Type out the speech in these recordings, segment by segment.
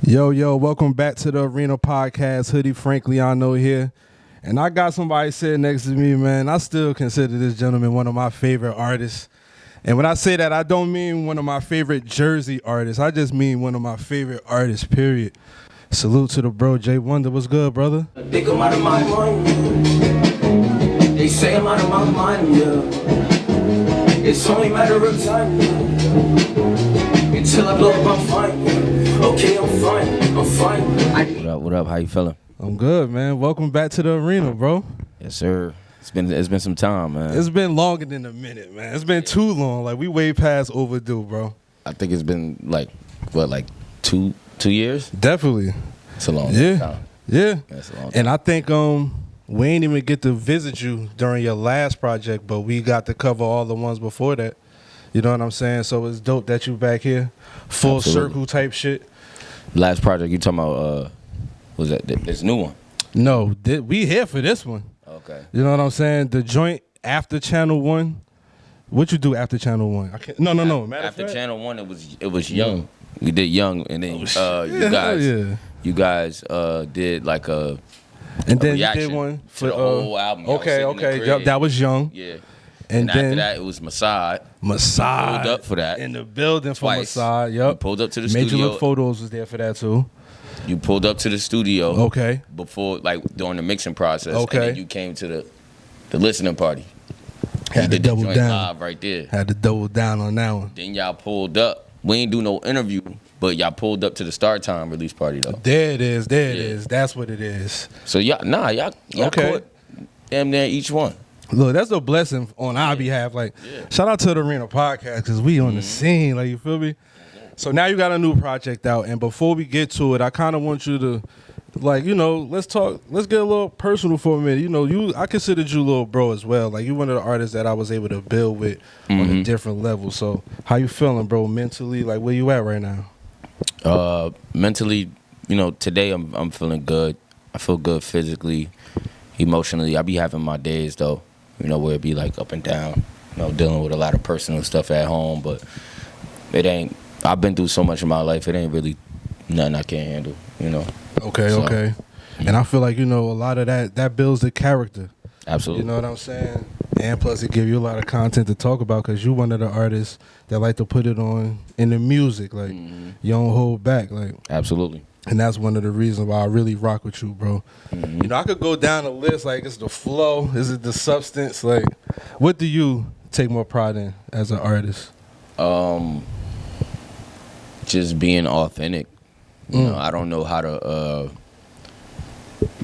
Yo, welcome back to the Arena Podcast. Hoodie Frank Leano here. And I got somebody sitting next to me, man. I still consider this gentleman one of my favorite artists. And when I say that, I don't mean one of my favorite Jersey artists. I just mean one of my favorite artists, period. Salute to the bro, J.1.DA. What's good, brother? Think I'm out of my mind, yeah. They say I'm out of my mind, yeah. It's only a matter of time, yeah. Until I blow up, I'm fine, yeah. Okay, I'm fine. What up? How you feeling? I'm good, man. Welcome back to the arena, bro. Yes, sir. It's been some time, man. It's been longer than a minute, man. It's been too long. Like, we way past overdue, bro. I think it's been like 2 years? Definitely. It's a long Yeah. time. Yeah. That's a long time. And I think we ain't even get to visit you during your last project, but we got to cover all the ones before that. You know what I'm saying? So it's dope that you back here. Full Absolutely. circle type shit. Last project you talking about, was that this new one? No, we here for this one. Okay. You know what I'm saying? The joint after Channel 1. What you do after Channel 1? I can't. No. Matter After of fact, Channel 1, it was Young. We did Young, and then you guys did like a and then you reaction did one to for the whole album. Y'all was sitting in the Okay. crib. Yep, that was Young. Yeah. And after then that, it was Masad. Masad Pulled up for that. in the building for Twice. Masad. You Yep. pulled up to the Major studio. Look Photos was there for that too. You pulled up to the studio. Okay. Before, like, during the mixing process. Okay. And then you came to the listening party. Had to You did the double joint down. live right there. Had to double down on that one. Then y'all pulled up. We ain't do no interview, but y'all pulled up to the Start Time release party though. There it is. There it Yeah. is. That's what it is. So y'all Okay. caught damn near each one. Look, that's a blessing on our behalf. Like, shout out to the Arena Podcast because we on the scene. Like, you feel me? So now you got a new project out, and before we get to it, I kind of want you to, like, you know, let's get a little personal for a minute. You know, I considered you a little bro as well. Like, you one of the artists that I was able to build with on a different level. So how you feeling, bro? Mentally, like, where you at right now? Mentally, you know, today I'm feeling good. I feel good physically, emotionally. I be having my days though, you know, where it be like up and down, you know, dealing with a lot of personal stuff at home, but I've been through so much in my life, it ain't really nothing I can't handle, you know. Okay. And I feel like, you know, a lot of that builds the character. Absolutely. You know what I'm saying? And plus it give you a lot of content to talk about because you one of the artists that like to put it on in the music. Like, you don't hold back. Like, Absolutely. and that's one of the reasons why I really rock with you, bro. You know, I could go down the list, like, it's the flow, is it the substance? Like, what do you take more pride in as an artist? Just being authentic. You know, I don't know how to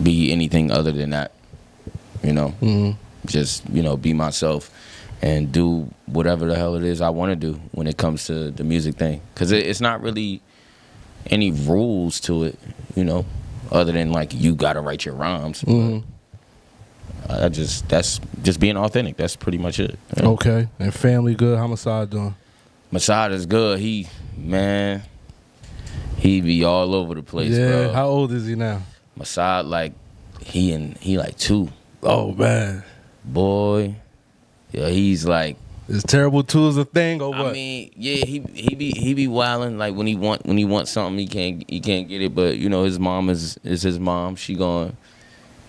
be anything other than that. You know, just, you know, be myself and do whatever the hell it is I want to do when it comes to the music thing. Because it's not really any rules to it, you know, other than like you got to write your rhymes. That's just being authentic. That's pretty much it. You know? Okay. And family good? How Masad doing? Masad is good. He be all over the place, bro. How old is he now? Masad, like, he like 2. Oh, man. Boy. Yeah, he's like, Is terrible 2 is a thing or what? I mean, yeah, he be wilding. Like when he wants something, he can't get it. But you know, his mom is his mom. She gonna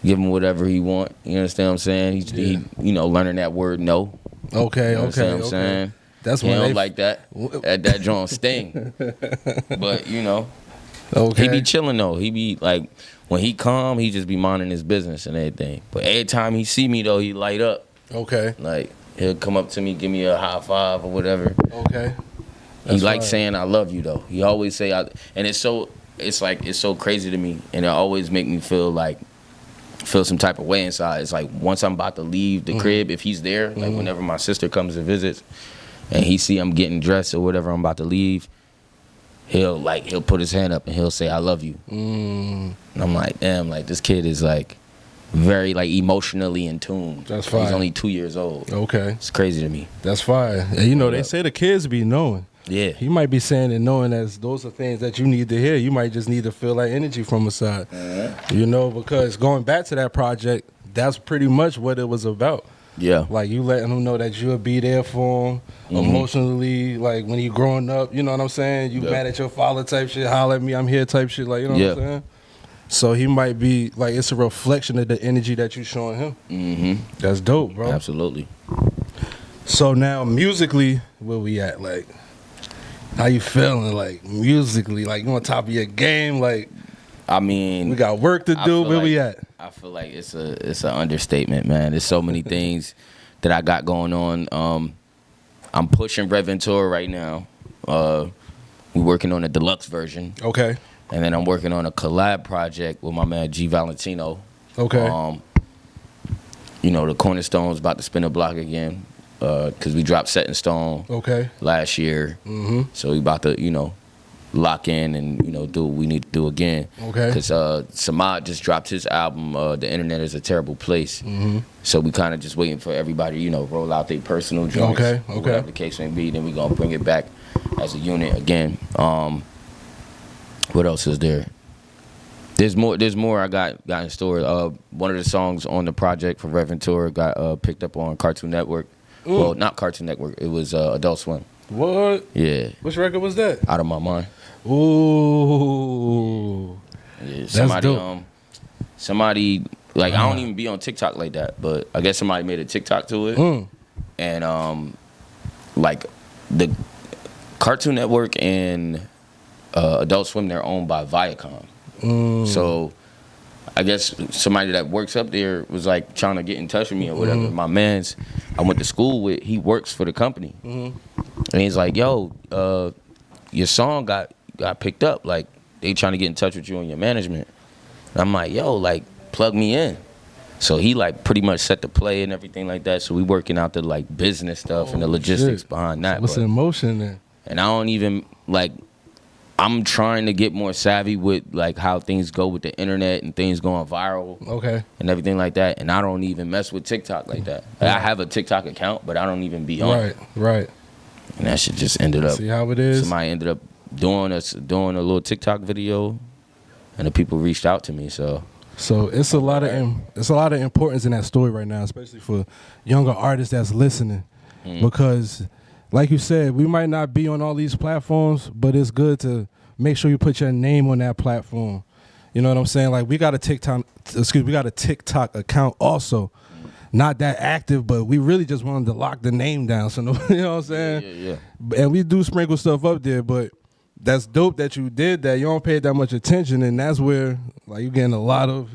give him whatever he want. You understand what I'm saying? He you know, learning that word no. Okay, You understand what I'm saying? That's He when don't they like that. That joint sting. But you know, Okay. he be chilling though. He be like, when he calm, he just be minding his business and everything. But every time he see me though, he light up. Okay. Like, he'll come up to me, give me a high five or whatever. Okay. He like saying I love you though. He always say and it's so crazy to me, and it always make me feel some type of way inside. It's like once I'm about to leave the crib, if he's there, like whenever my sister comes and visits, and he see I'm getting dressed or whatever, I'm about to leave, he'll put his hand up and he'll say I love you. And I'm like, damn, like this kid is like very like emotionally in tune. That's fine. He's only 2 years old. Okay. It's crazy to me. That's fine. And you know, they say the kids be knowing. Yeah. He might be saying and knowing as those are things that you need to hear. You might just need to feel that energy from a side. You know, because going back to that project, that's pretty much what it was about. Yeah. Like you letting him know that you'll be there for him emotionally. Like when he growing up, you know what I'm saying? You mad at your father type shit, holler at me, I'm here type shit. Like, you know what I'm saying? So he might be like, it's a reflection of the energy that you showing him. That's dope, bro. Absolutely. So now musically, where we at? Like, how you feeling? Like musically, like you on top of your game? Like, I mean, we got work to do. Where we at? I feel like it's an understatement, man. There's so many things that I got going on. I'm pushing Reventura right now. We working on a deluxe version. Okay. And then I'm working on a collab project with my man G Valentino. Okay. You know, the Cornerstone's about to spin a block again. Because we dropped Set in Stone last year. So we about to, you know, lock in and, you know, do what we need to do again. Okay. Because Samad just dropped his album, The Internet is a Terrible Place. So we kind of just waiting for everybody, you know, roll out their personal joints. Okay. Whatever the case may be. Then we going to bring it back as a unit again. What else is there? There's more I got in store. One of the songs on the project for Reventura got picked up on Cartoon Network. Well, not Cartoon Network. It was Adult Swim. What? Yeah. Which record was that? Out of My Mind. Ooh. Yeah, somebody, that's dope. Somebody, like, I don't even be on TikTok like that, but I guess somebody made a TikTok to it. And, like, the Cartoon Network and Adult Swim, they're owned by Viacom. So I guess somebody that works up there was like trying to get in touch with me or whatever. My man's I went to school with, he works for the company. And he's like, yo, your song got picked up. Like, they trying to get in touch with you and your management. And I'm like, yo, like, plug me in. So he like pretty much set the play and everything like that. So we working out the like business stuff and the logistics behind that. So what's the emotion then? And I don't even like, I'm trying to get more savvy with like how things go with the internet and things going viral. And everything like that. And I don't even mess with TikTok like that. Like, I have a TikTok account, but I don't even be on it. Right. And that shit just ended up. See how it is? Somebody ended up doing a little TikTok video, and the people reached out to me. So it's a lot of importance in that story right now, especially for younger artists that's listening, because. Like you said, we might not be on all these platforms, but it's good to make sure you put your name on that platform. You know what I'm saying? Like we got a TikTok account also. Not that active, but we really just wanted to lock the name down. So you know what I'm saying? Yeah. And we do sprinkle stuff up there, but that's dope that you did that. You don't pay that much attention, and that's where like you getting a little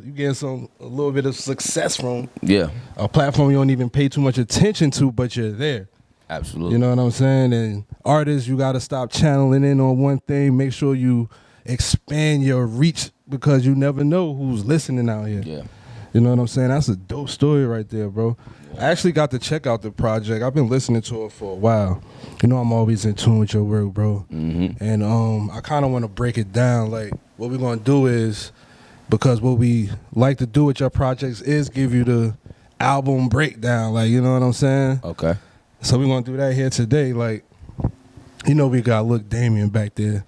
bit of success from. Yeah. A platform you don't even pay too much attention to, but you're there. Absolutely. You know what I'm saying? And artists, you got to stop channeling in on one thing. Make sure you expand your reach because you never know who's listening out here. Yeah. You know what I'm saying? That's a dope story right there, bro. Yeah. I actually got to check out the project. I've been listening to it for a while. You know I'm always in tune with your work, bro. And I kind of want to break it down. Like, what we're going to do is, because what we like to do with your projects is give you the album breakdown. Like, you know what I'm saying? Okay. So we're going to do that here today. Like, you know we got Look Damien back there.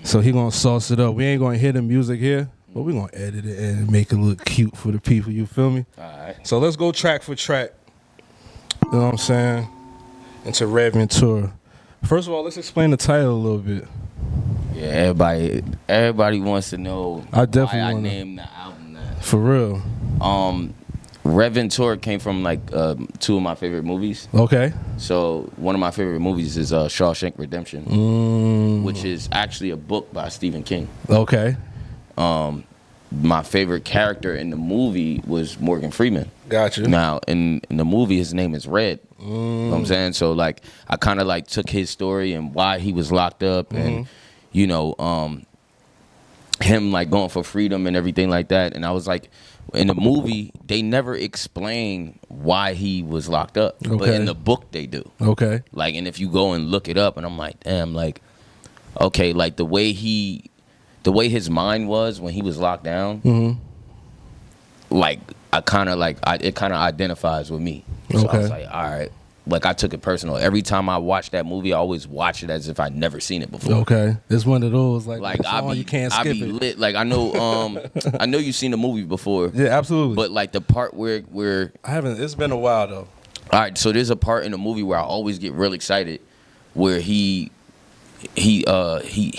So he going to sauce it up. We ain't going to hear the music here, but we're going to edit it and make it look cute for the people. You feel me? All right. So let's go track for track. You know what I'm saying? Into Reventura. First of all, let's explain the title a little bit. Yeah, everybody wants to know why I named the album that. For real. Reventura came from like two of my favorite movies. Okay. So one of my favorite movies is Shawshank Redemption, which is actually a book by Stephen King. Okay. My favorite character in the movie was Morgan Freeman. Gotcha. Now in the movie, his name is Red. You know what I'm saying? So like I kind of like took his story and why he was locked up and you know him like going for freedom and everything like that. And I was like, in the movie, they never explain why he was locked up. Okay. But in the book, they do. Okay. Like, and if you go and look it up, and I'm like, damn, like, okay, like the way his mind was when he was locked down, like, it kind of identifies with me. So I was like, all right. Like, I took it personal. Every time I watch that movie, I always watch it as if I'd never seen it before. Okay. It's one of those, like you can't skip it. Lit. Like, I know I know you've seen the movie before. Yeah, absolutely. But, like, the part where I haven't, it's been a while, though. All right, so there's a part in the movie where I always get real excited, where he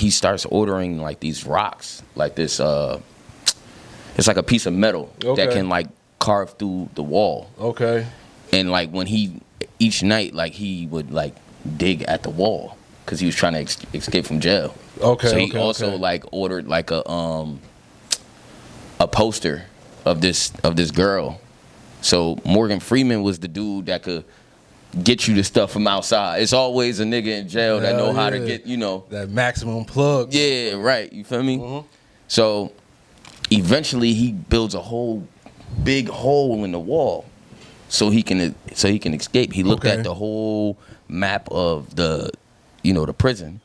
starts ordering like these rocks, like this. It's like a piece of metal that can like carve through the wall. Okay. And like when each night, like he would like dig at the wall because he was trying to escape from jail. Okay. So he also like ordered like a poster of this girl. So Morgan Freeman was the dude that could get you the stuff from outside. It's always a nigga in jail that know how to get, that maximum plug. Yeah, right. You feel me? Mm-hmm. So eventually he builds a whole big hole in the wall so he can escape. He looked at the whole map of the prison.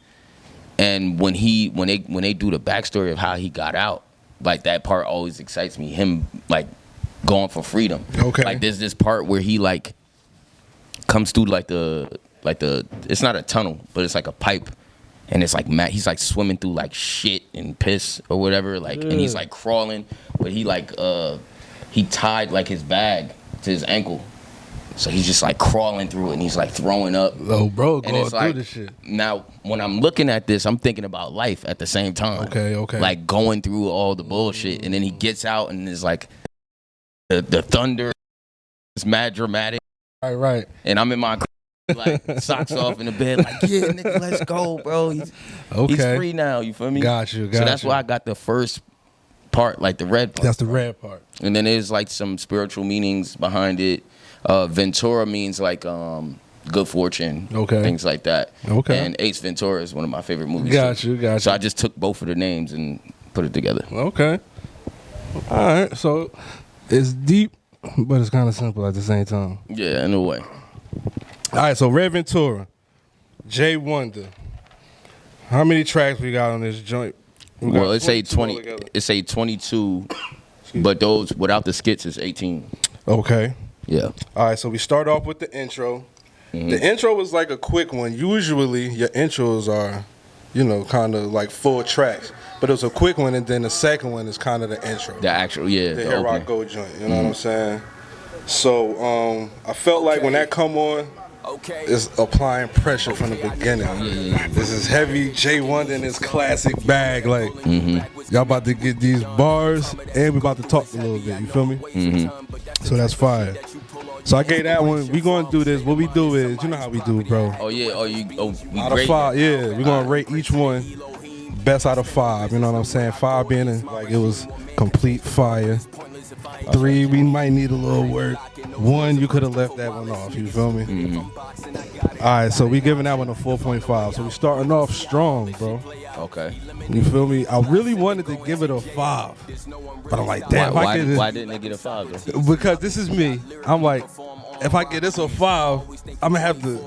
And when they do the backstory of how he got out, like that part always excites me. Him like going for freedom. Okay. Like there's this part where he like comes through like the it's not a tunnel, but it's like a pipe, and it's like he's like swimming through like shit and piss or whatever, like, and he's like crawling, but he like he tied like his bag to his ankle. So he's just like crawling through it, and he's like throwing up. Oh, bro, going through like, this shit. Now, when I'm looking at this, I'm thinking about life at the same time. Okay. Like going through all the bullshit, and then he gets out, and it's like the thunder is mad dramatic. Right. And I'm in my like socks off in the bed, like, yeah, nigga, let's go, bro. He's free now. You feel me? Got you. So that's why I got the first part, like the red part. That's the red part. And then there's like some spiritual meanings behind it. Ventura means like good fortune, things like that. Okay. And Ace Ventura is one of my favorite movies. Got you. So I just took both of the names and put it together. Okay. All right. So it's deep, but it's kind of simple at the same time. Yeah, in a way. All right. So Red Ventura, J.1.DA. How many tracks we got on this joint? Well, it's a 20. It's a 22, but those without the skits is 18. Okay. Yeah. All right, so we start off with the intro. Mm-hmm. The intro was like a quick one. Usually your intros are, kind of like full tracks. But it was a quick one, and then the second one is kind of the intro. The actual, yeah. The Here I Go joint, you know what I'm saying? So I felt like when that come on, it's applying pressure from the beginning. Mm-hmm. This is heavy J.1.DA in his classic bag. Like, y'all about to get these bars, and we about to talk a little bit, you feel me? Mm-hmm. So that's fire. So I gave that one. We gonna do this. What we do is, you know how we do, bro. Oh yeah. We out of 5, yeah. We gonna rate each one best out of 5. You know what I'm saying? 5 being like it was complete fire. 3, we might need a little work. 1, you could have left that one off. You feel me? Mm-hmm. All right, so we giving that one a 4.5. So we starting off strong, bro. Okay. You feel me? I really wanted to give it a 5, but I'm like, damn. Why didn't they get a 5? Though? Because this is me. I'm like, if I get this a 5, I'm gonna have to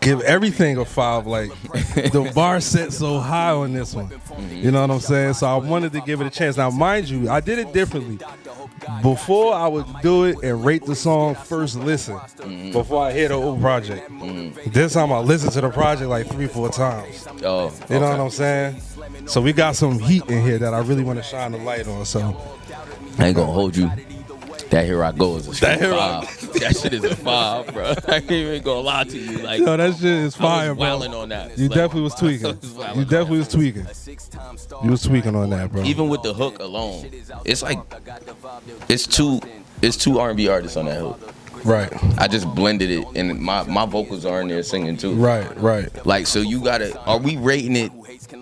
give everything a 5. Like the bar set so high on this one. You know what I'm saying? So I wanted to give it a chance. Now, mind you, I did it differently. Before I would do it and rate the song first listen before I hear the whole project. This time I listened to the project like 3-4 times. Oh, you know what I'm saying? So we got some heat in here that I really want to shine the light on. So I ain't gonna hold you. That Here I Go is a straight 5. That shit is a 5, bro. I ain't even gonna lie to you. Like, yo, that shit is fire, I was bro. wilding on that. You definitely was tweaking. You definitely was tweaking. You was tweaking on that, bro. Even with the hook alone, it's like it's two R&B artists on that hook. Right. I just blended it, and my vocals are in there singing too. Right. Like, so you gotta. Are we rating it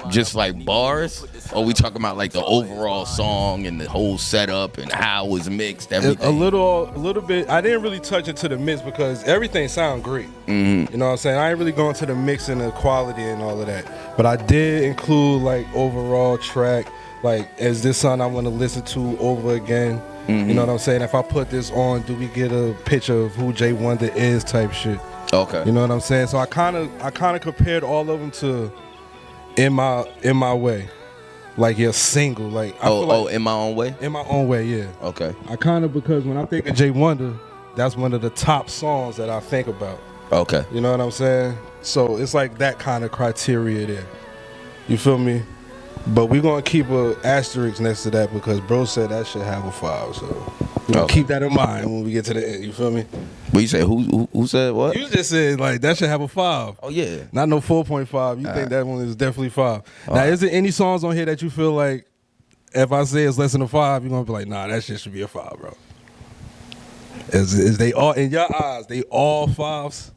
just like bars? Or are we talking about like the overall song and the whole setup and how it was mixed? Everything. A little bit. I didn't really touch into the mix because everything sounded great. Mm-hmm. You know what I'm saying? I ain't really going to the mix and the quality and all of that. But I did include like overall track. Like, is this song I want to listen to over again? Mm-hmm. You know what I'm saying? If I put this on, do we get a picture of who J.1.DA is type shit? Okay. You know what I'm saying? So I kind of compared all of them to In My Way. Like your single, like In My Own Way? In My Own Way, yeah. Okay. I kind of, because when I think of J.1.DA, that's one of the top songs that I think about. Okay. You know what I'm saying? So it's like that kind of criteria there. You feel me? But we're gonna keep a asterisk next to that because bro said that should have a 5. So, you know We're gonna Okay. keep that in mind when we get to the end. You feel me? What you say? Who said what? You just said like that should have a 5. Oh yeah. Not no 4.5. You think that one is definitely 5. Now, is there any songs on here that you feel like if I say it's less than a 5, you're gonna be like, nah, that shit should be a 5, bro? Is they all in your eyes? They all 5s?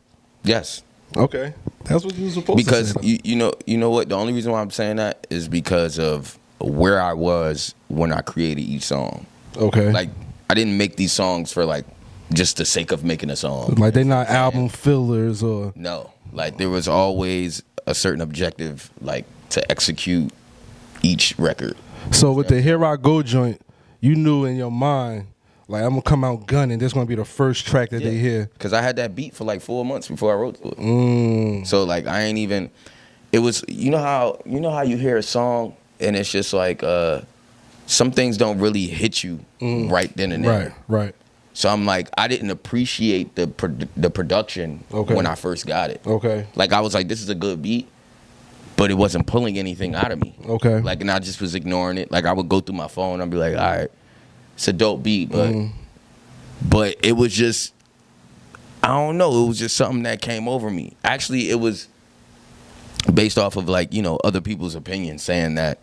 Yes. Okay, that's what you were supposed Because to say. you know what? The only reason why I'm saying that is because of where I was when I created each song. Okay, Like I didn't make these songs for like just the sake of making a song. like they not album fillers or No, like there was always a certain objective, like to execute each record. so with the Here I Go joint, you knew in your mind like I'm gonna come out gunning. This gonna be the first track that they hear. Because I had that beat for like 4 months before I wrote to it. So like I ain't even. It was you know how you hear a song and it's just like some things don't really hit you right then and there. Right. So I'm like I didn't appreciate the production when I first got it. Okay. Like I was like this is a good beat, but it wasn't pulling anything out of me. Okay. Like and I just was ignoring it. Like I would go through my phone. I'd be like, all right, it's a dope beat, but it was just I don't know. It was just something that came over me. Actually, it was based off of like other people's opinions saying that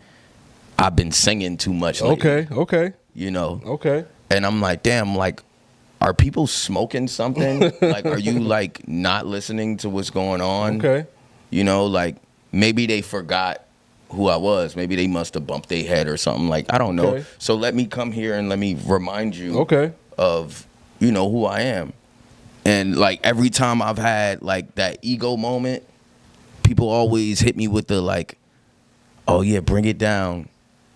I've been singing too much lately. Okay. Okay. And I'm like, damn, like, are people smoking something? Like, are you like not listening to what's going on? Okay. Like maybe they forgot who I was. Maybe they must have bumped their head or something. Like, I don't know. Okay. So let me come here and let me remind you of, who I am. And like every time I've had like that ego moment, people always hit me with the like, oh yeah, bring it down.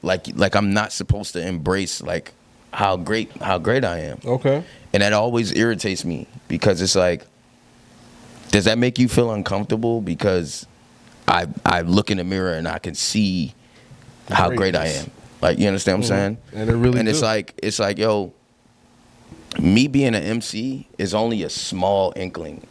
Like I'm not supposed to embrace like how great I am. Okay. And that always irritates me because it's like, does that make you feel uncomfortable? Because I look in the mirror and I can see how great I am. Like, you understand what I'm saying? And it really it's like, yo, me being an MC is only a small inkling.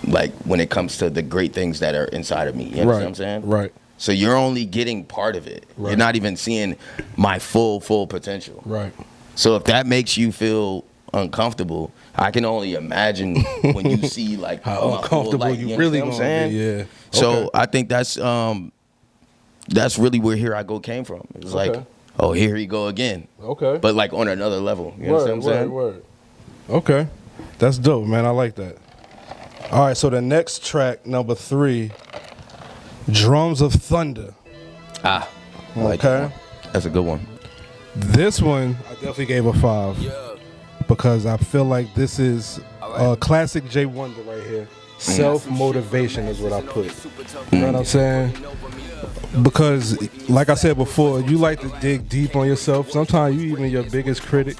Like when it comes to the great things that are inside of me. You understand what I'm saying? Right. So you're only getting part of it. Right. You're not even seeing my full potential. Right. So if that makes you feel uncomfortable, I can only imagine when you see like How my uncomfortable full light, you really understand what I'm gonna saying? be, yeah. So Okay. I think that's really where Here I Go came from. It was Okay. like, oh, here he go again. Okay. But like on another level. You understand what I'm saying? Word. Okay. That's dope, man. I like that. All right, so the next track, number 3, Drums of Thunder. I like Okay. that one. That's a good one. This one, I definitely gave a 5 because I feel like this is a classic J.1.DA right here. Self-motivation is what I put. You know what I'm saying? Because, like I said before, you like to dig deep on yourself. Sometimes you even your biggest critic.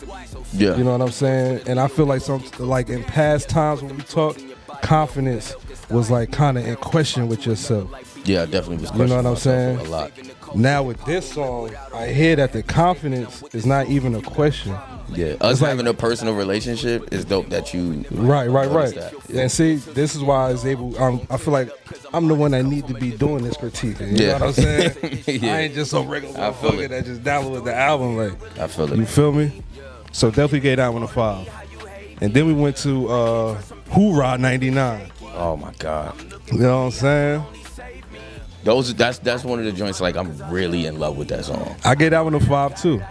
Yeah. You know what I'm saying? And I feel like in past times when we talk, confidence was like kind of in question with yourself. Yeah, I definitely was. You know what I'm saying? A lot. Now with this song, I hear that the confidence is not even a question. Yeah, us like- having a personal relationship is dope that you. Right. notice that. And see, this is why I was able. I feel like I'm the one that need to be doing this critique. You know what I'm saying? Yeah. I ain't just some regular I feel motherfucker it. that just downloaded the album. Like, I feel you it. feel me? So definitely gave that one a 5. And then we went to Hoorah 99. Oh my God. You know what I'm saying? That's one of the joints like I'm really in love with that song. I gave that one a 5 too.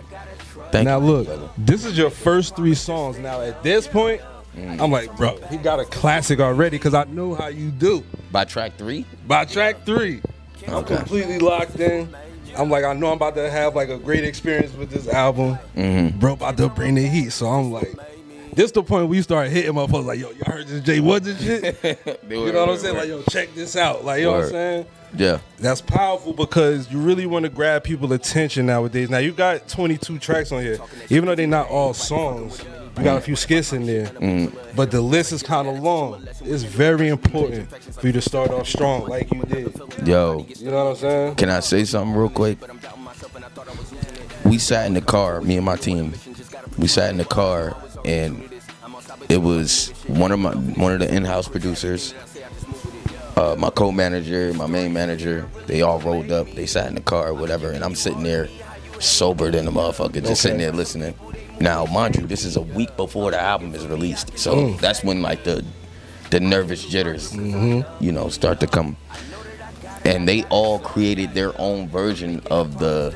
Thank Now you, look, brother. this is your first 3 songs. Now at this point, I'm like, bro, he got a classic already because I know how you do. By track 3? By track 3, I'm Okay. completely locked in. I'm like, I know I'm about to have like a great experience with this album. Bro, about to bring the heat. So I'm like, this the point we start hitting motherfuckers like, yo, y'all heard this J.1.DA shit? You know what I'm saying? Like, yo, check this out. Like, you know what I'm Word. saying? Yeah. That's powerful because you really want to grab people's attention nowadays. Now, you got 22 tracks on here. Even though they're not all songs, you got a few skits in there. But the list is kind of long. It's very important for you to start off strong like you did. Yo, You know what I'm saying? can I say something real quick? We sat in the car, me and my team. We sat in the car, and it was one of the in-house producers, my co-manager, my main manager. They all rolled up. They sat in the car, whatever, and I'm sitting there sober than a motherfucker, just sitting there listening. Now, mind you, this is a week before the album is released, so that's when like the nervous jitters, you know, start to come. And they all created their own version of the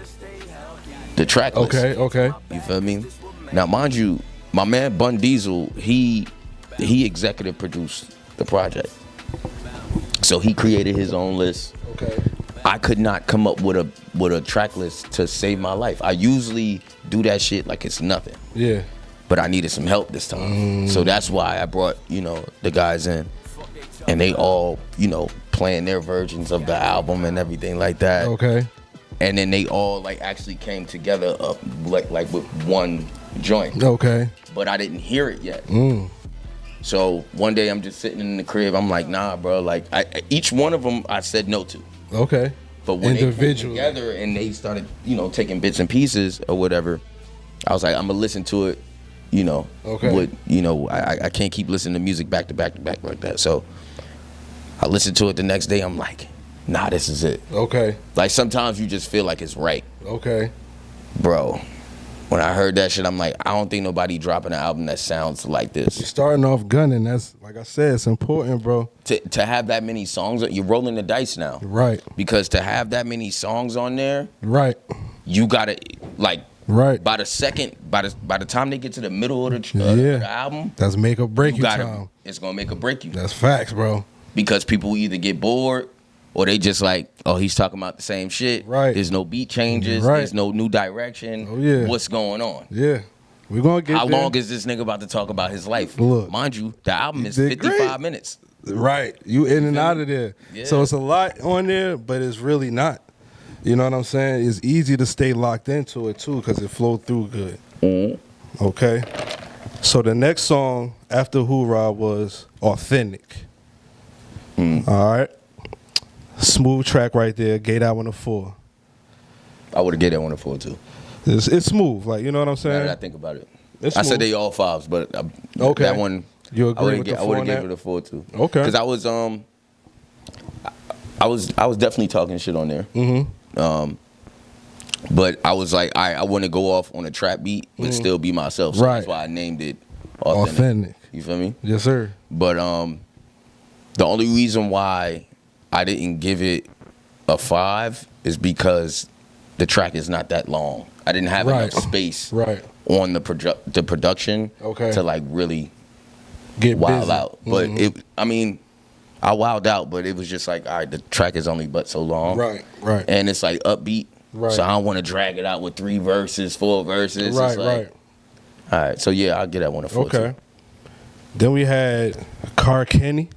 track list. Okay. You feel me? Now, mind you, my man Bun Diesel, he executive produced the project, so he created his own list. Okay. I could not come up with a track list to save my life. I usually do that shit like it's nothing. Yeah. But I needed some help this time. So that's why I brought, you know, the guys in. And they all, you know, playing their versions of the album and everything like that. Okay. And then they all like actually came together like with one joint. Okay. But I didn't hear it yet. So one day I'm just sitting in the crib. I'm like, nah, bro. Like each one of them I said no to. Okay. But when they came together and they started, you know, taking bits and pieces or whatever, I was like, I'm gonna listen to it, you know. Okay. With, you know, I can't keep listening to music back to back to back like that. So I listened to it the next day. I'm like, nah, this is it. Okay. Like sometimes you just feel like it's right. Okay. Bro, when I heard that shit, I'm like, I don't think nobody dropping an album that sounds like You're this. starting off gunning. That's, like I said, it's important, bro. To have that many songs, you're rolling the dice now. Right. Because to have that many songs on there, Right. you gotta like. Right. By the time they get to the middle of the album, that's make or break you time. It's gonna make or break you. That's facts, bro. Because people either get bored or they just like, oh, he's talking about the same shit. Right. There's no beat changes. Right. There's no new direction. Oh yeah. What's going on? Yeah. We're gonna get How there. long is this nigga about to talk about his life? Look, mind you, the album is did 55 great. minutes. Right. You in and out of there. Yeah. So it's a lot on there, but it's really not. You know what I'm saying? It's easy to stay locked into it too because it flowed through good. Okay. So the next song after Hoorah was Authentic. All right. Smooth track right there. Gave that one a 4. I would have gave that one a 4 too. It's smooth. Like, you know what I'm Now saying? that I think about it. It's I said smooth. they all 5s, but Okay. that one, You I agree would with the have 4 on gave that? it a 4 too. Okay. Because I was definitely talking shit on there. But I was like, I want to go off on a trap beat, but still be myself. So Right. that's why I named it Authentic. You feel me? Yes, sir. But the only reason why I didn't give it a 5 is because the track is not that long. I didn't have Right. enough space Right. on the production Okay. to like really Get wild busy. out. But I wilded out, but it was just like, all right, the track is only but so long. Right. Right. And it's like upbeat. Right. So I don't want to drag it out with 3 verses, 4 verses. Right. It's like, Right. all right. So yeah, I'll get that one a 4 Okay. too. Then we had Car Kenny.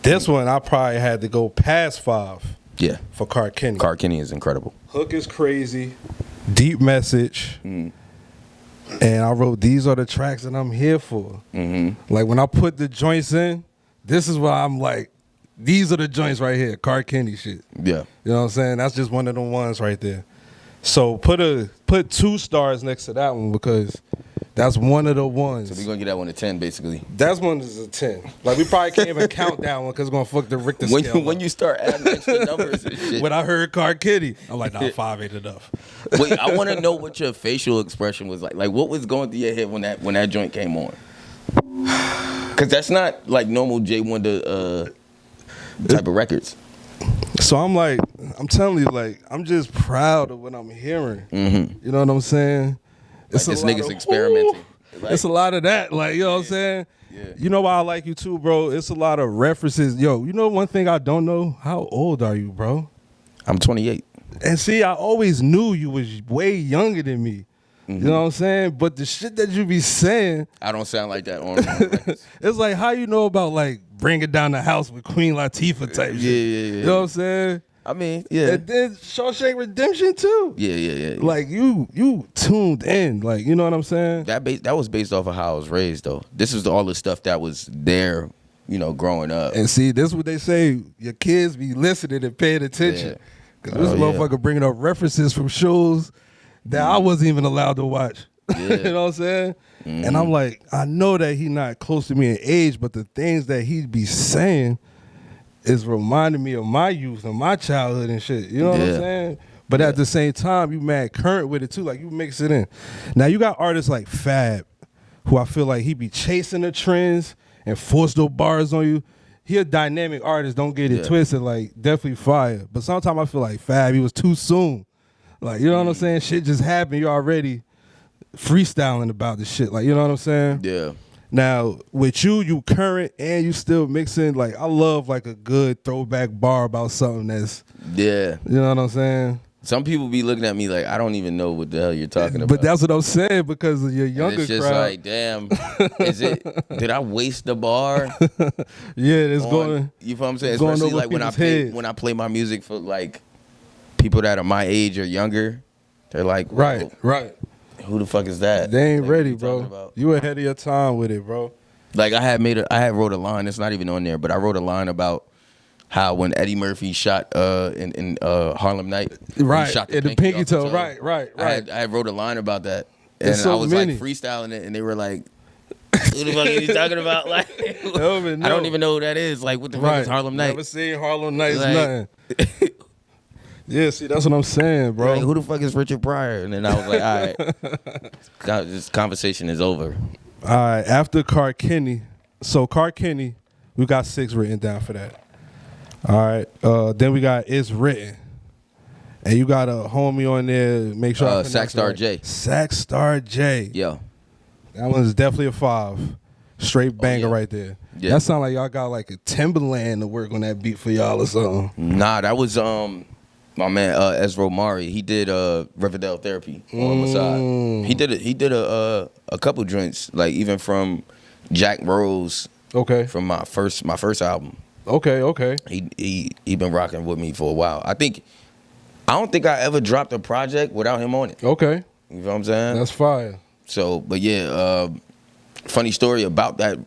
This one I probably had to go past 5 Yeah. for Car Kenny. Car Kenny is incredible. Hook is crazy, deep message, and I wrote these are the tracks that I'm here for. Like when I put the joints in, this is why I'm like, these are the joints right here, Car Kenny shit. Yeah. You know what I'm saying? That's just one of the ones right there. So put 2 stars next to that one because that's one of the ones. So we're going to get that one a 10 basically. That one is a 10. Like we probably can't even count that one because it's gonna fuck the Richter scale. When you start adding extra numbers and shit. When I heard Car Kitty, I'm like, nah, 5 ain't enough. Wait, I want to know what your facial expression was like. Like, what was going through your head when that joint came on? Because that's not like normal J.1.DA type of records. So I'm like, I'm telling you, like, I'm just proud of what I'm hearing. You know what I'm saying? Like this nigga's experimenting. Like, It's a lot of that, like, you know what I'm saying? Yeah. You know why I like you too, bro? It's a lot of references. Yo, you know one thing I don't know? How old are you, bro? I'm 28. And see, I always knew you was way younger than me. You know what I'm saying? But the shit that you be saying, I don't sound like that on records. it's like how you know about like bringing down the house with Queen Latifah type shit. Yeah. You know what I'm saying? I mean, yeah. And then Shawshank Redemption too. Yeah. Like you tuned in, like, you know what I'm saying? That was based off of how I was raised, though. This was all the stuff that was there, you know, growing up. And see, this is what they say: your kids be listening and paying attention. Cause this motherfucker bringing up references from shows that I wasn't even allowed to watch. You know what I'm saying? And I'm like, I know that he not close to me in age, but the things that he be saying is reminding me of my youth and my childhood and shit. You know what I'm saying? But at the same time, you mad current with it too. Like you mix it in. Now you got artists like Fab, who I feel like he be chasing the trends and force those bars on you. He a dynamic artist, don't get it twisted, like definitely fire. But sometimes I feel like Fab, he was too soon. Like, you know what I'm saying? Shit just happened, you're already freestyling about the shit. Like, you know what I'm saying? Yeah. Now, with you current and you still mixing, like, I love like a good throwback bar about something that's, Yeah. you know what I'm saying? Some people be looking at me like, I don't even know what the hell you're talking about. But that's what I'm saying because of your younger and it's just crowd. like, damn, did I waste the bar? Yeah, it's going. You know what I'm saying? going Especially over like when I play my music for like people that are my age or younger. They're like, Right. Who the fuck is that? They ain't Like, ready, what you talking bro. about? You ahead of your time with it, bro. Like I had wrote a line. It's not even on there, but I wrote a line about how when Eddie Murphy shot in Harlem Night, Right, he shot in the pinky toe. Right. I wrote a line about that, and It's so I was many. like freestyling it, and they were like, "Who the fuck are you talking about?" Like, I don't even know who that is. Like, what the fuck is Harlem Night? Never seen Harlem Nights, Like- nothing. Yeah, see, that's what I'm saying, bro. Like, who the fuck is Richard Pryor? And then I was like, all right, this conversation is over. All right, after Car Kenny, we got 6 written down for that. All right, then we got It's Written. And you got a homie on there, make sure I pronounce it Sackstar right. J. Sackstar J. Yo. That one's definitely a 5. Straight banger right there. Yeah. That sound like y'all got like a Timberland to work on that beat for y'all or something. Nah, that was my man Ezra Mari. He did Riverdale Therapy on my side. He did a couple joints, like even from Jack Rose. Okay. From my first album. Okay. He been rocking with me for a while. I don't think I ever dropped a project without him on it. Okay. You know what I'm saying? That's fire. So, but yeah, funny story about that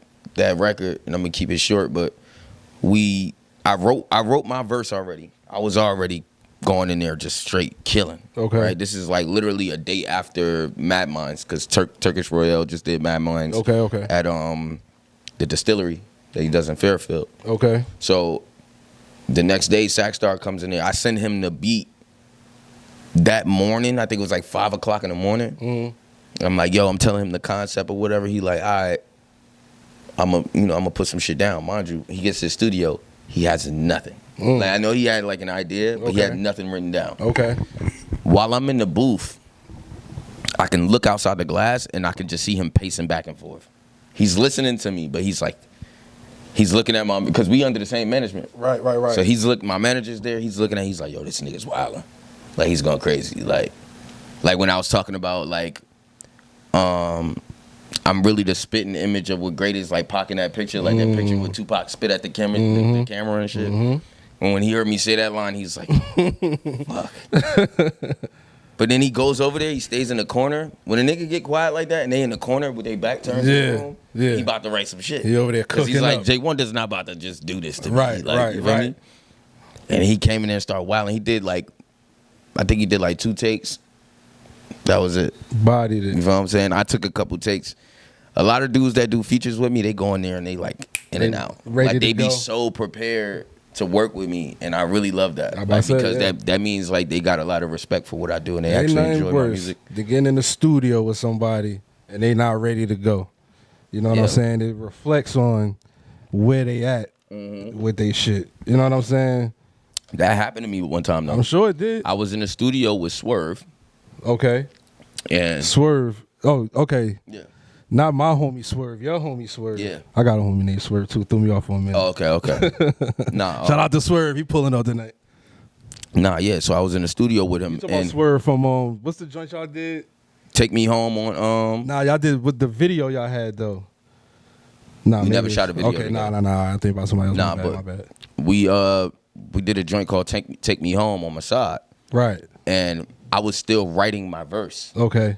record, and I'm gonna keep it short. But I wrote my verse already. I was already going in there just straight killing. Okay. Right. This is like literally a day after Mad Minds, because Turkish Royale just did Mad Minds. Okay. At the distillery that he does in Fairfield. Okay. So the next day, Sackstar comes in there. I send him the beat that morning. I think it was like 5 o'clock in the morning. Mm-hmm. I'm like, yo, I'm telling him the concept or whatever. He like, all right, I'm gonna put some shit down. Mind you, he gets to the studio, he has nothing. Like, I know he had like an idea, but he had nothing written down. Okay. While I'm in the booth, I can look outside the glass and I can just see him pacing back and forth. He's listening to me, but he's looking at my, because we under the same management. Right. So my manager's there, he's looking at, he's like, yo, this nigga's wildin'. Like, he's going crazy. Like when I was talking about, like, I'm really the spitting image of what great is, like, Pac in that picture, like that picture with Tupac spit at the camera, the camera and shit. And when he heard me say that line, he's like, fuck. But then he goes over there, he stays in the corner. When a nigga get quiet like that and they in the corner with their back turned to the room, he about to write some shit. He over there cooking he's like, up. J.1.DA's not about to just do this to me. Right, like, you feel me? And he came in there and started wilding. He did like, I think he did like 2 takes. That was it. Bodied it. You know what I'm saying? I took a couple takes. A lot of dudes that do features with me, they go in there and they like in and out. Like they be so prepared to work with me, and I really love that. Like, because that means like they got a lot of respect for what I do, and they actually enjoy my music. They get in the studio with somebody and they not ready to go. You know what I'm saying? It reflects on where they at with they shit. You know what I'm saying? That happened to me one time though. I'm sure it did. I was in the studio with Swerve. Okay. And Swerve. Oh, okay. Yeah. Not my homie Swerve, your homie Swerve. Yeah. I got a homie named Swerve too. Threw me off for a minute. Oh, okay. Nah. Shout out to Swerve. He pulling up tonight. Nah, yeah. So I was in the studio with him. You talking about Swerve from what's the joint y'all did? Take Me Home on Nah, y'all did with the video y'all had though. Nah, we never shot a video. Okay, together. nah. I think about somebody else. Nah, my bad. we did a joint called Take Me Home on my side. Right. And I was still writing my verse. Okay.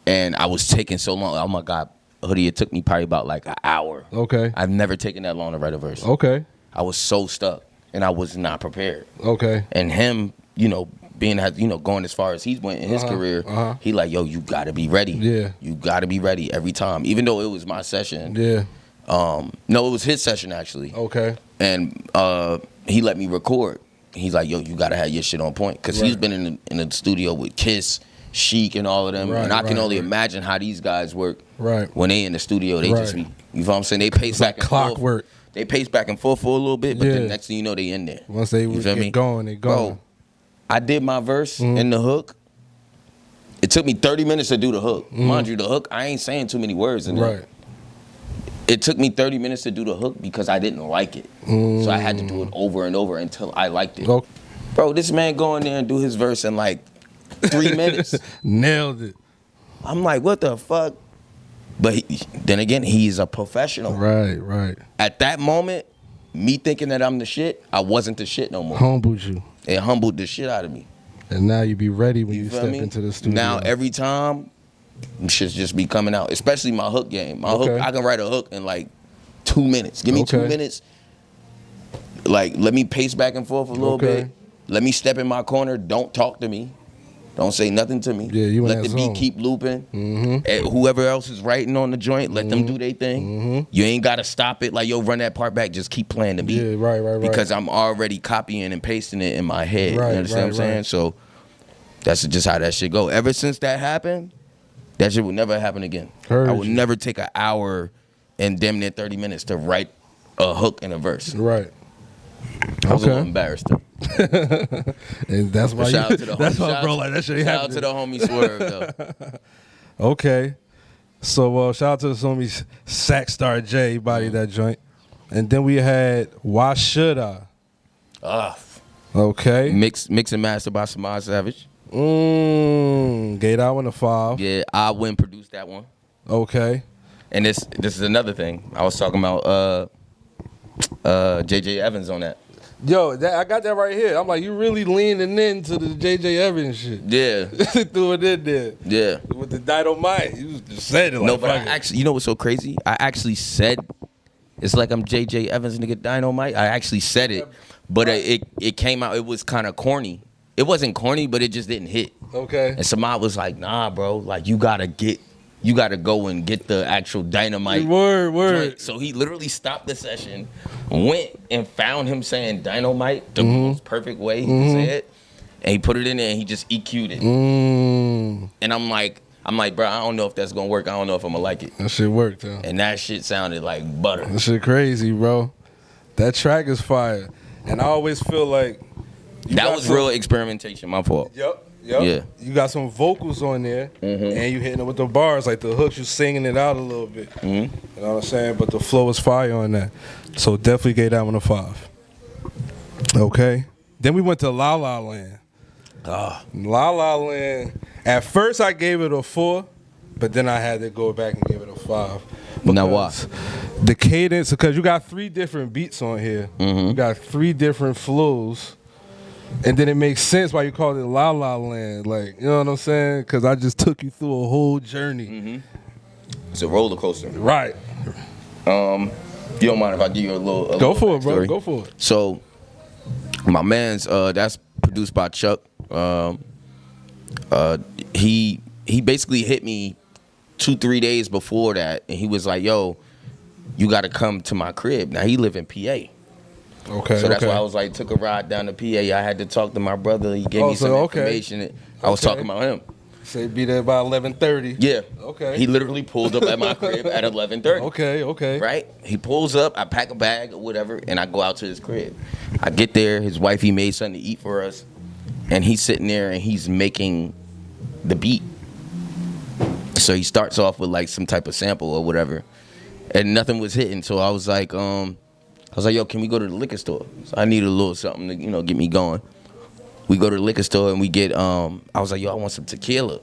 And I was taking so long. Oh my God, Hoodie, it took me probably about like an hour. Okay. I've never taken that long to write a verse. Okay. I was so stuck and I was not prepared. Okay. And him, being going as far as he went in his career, he like, yo, you gotta be ready. Yeah. You gotta be ready every time. Even though it was my session. Yeah. No, it was his session actually. Okay. And he let me record. he's like, yo, you gotta have your shit on point, because he's been in the studio with Kiss, Chic, and all of them, and I can only imagine how these guys work. When they in the studio, they just be, you know what I'm saying? They pace back and clockwork. forth. They pace back and forth for a little bit, but then next thing you know, they in there. Once they get going, they going. Bro, I did my verse in the hook. It took me 30 minutes to do the hook. Mind you, the hook, I ain't saying too many words in there. It took me 30 minutes to do the hook because I didn't like it. So I had to do it over and over until I liked it. Bro, this man go in there and do his verse in like 3 minutes. Nailed it. I'm like, what the fuck? But then again, he's a professional. Right. At that moment, me thinking that I'm the shit, I wasn't the shit no more. Humbled you. It humbled the shit out of me. And now you be ready when you step into the studio. Now every time, shit's just be coming out. Especially my hook game. My hook, I can write a hook in like 2 minutes. Give me 2 minutes. Like, let me pace back and forth a little bit. Let me step in my corner. Don't talk to me. Don't say nothing to me. Yeah, you let the beat keep looping. And whoever else is writing on the joint, let them do their thing. You ain't got to stop it. Like, yo, run that part back. Just keep playing the beat. Yeah, right. Because I'm already copying and pasting it in my head. You understand what I'm saying? So that's just how that shit go. Ever since that happened, that shit will never happen again. I would never take an hour and damn near 30 minutes to write a hook and a verse. Right. I was a little embarrassed though. And that's why that's why bro like that shit Shout out to the homie Swerve though. Okay. So shout out to the homie Sack Star J, body that joint. And then we had Why Should I? Okay. Mix and master by Samaj Savage. Gave that one a 5. Yeah, I went produced that one. Okay. And this is another thing. I was talking about J.J. Evans on that. Yo, I got that right here. I'm like, you really leaning into the J.J. Evans shit. Yeah. Threw it in there. Yeah. With the Dynamite. You just said it like no, but I actually, you know what's so crazy? I actually said, it's like I'm J.J. Evans nigga Dynamite. I actually said it, but it came out, it was kind of corny. It wasn't corny, but it just didn't hit. Okay. And Samad was like, nah, bro, like you gotta go and get the actual Dynamite. Word. Joint. So he literally stopped the session, went and found him saying Dynamite the most perfect way he could say it, and he put it in there and he just EQ'd it. And I'm like, bro, I don't know if that's gonna work. I don't know if I'm gonna like it. That shit worked, huh? And that shit sounded like butter. That shit crazy, bro. That track is fire. And I always feel like that was real experimentation, my fault. Yep. Yeah. You got some vocals on there, and you hitting it with the bars, like the hooks, you singing it out a little bit. You know what I'm saying? But the flow is fire on that. So definitely gave that one a 5. Okay. Then we went to La La Land. La La Land. At first I gave it a 4, but then I had to go back and give it a 5. Now why? The cadence, because you got 3 different beats on here. You got 3 different flows. And then it makes sense why you call it La La Land. Like, you know what I'm saying? Because I just took you through a whole journey. It's a roller coaster. Right. You don't mind if I give you a little Go for it, story? bro. Go for it. So, my man's, that's produced by Chuck. He basically hit me 2-3 days before that, and he was like, yo, you got to come to my crib. Now, he live in PA. Okay. So that's why I was like, took a ride down to PA. I had to talk to my brother. He gave me some information. I was talking about him. Say be there by 11:30. Yeah. Okay. He literally pulled up at my crib at 11:30. Okay. Right? He pulls up, I pack a bag or whatever, and I go out to his crib. I get there, his wifey made something to eat for us, and he's sitting there and he's making the beat. So he starts off with like some type of sample or whatever, and nothing was hitting. So I was like, yo, can we go to the liquor store? So I need a little something to, get me going. We go to the liquor store and we get, I was like, yo, I want some tequila.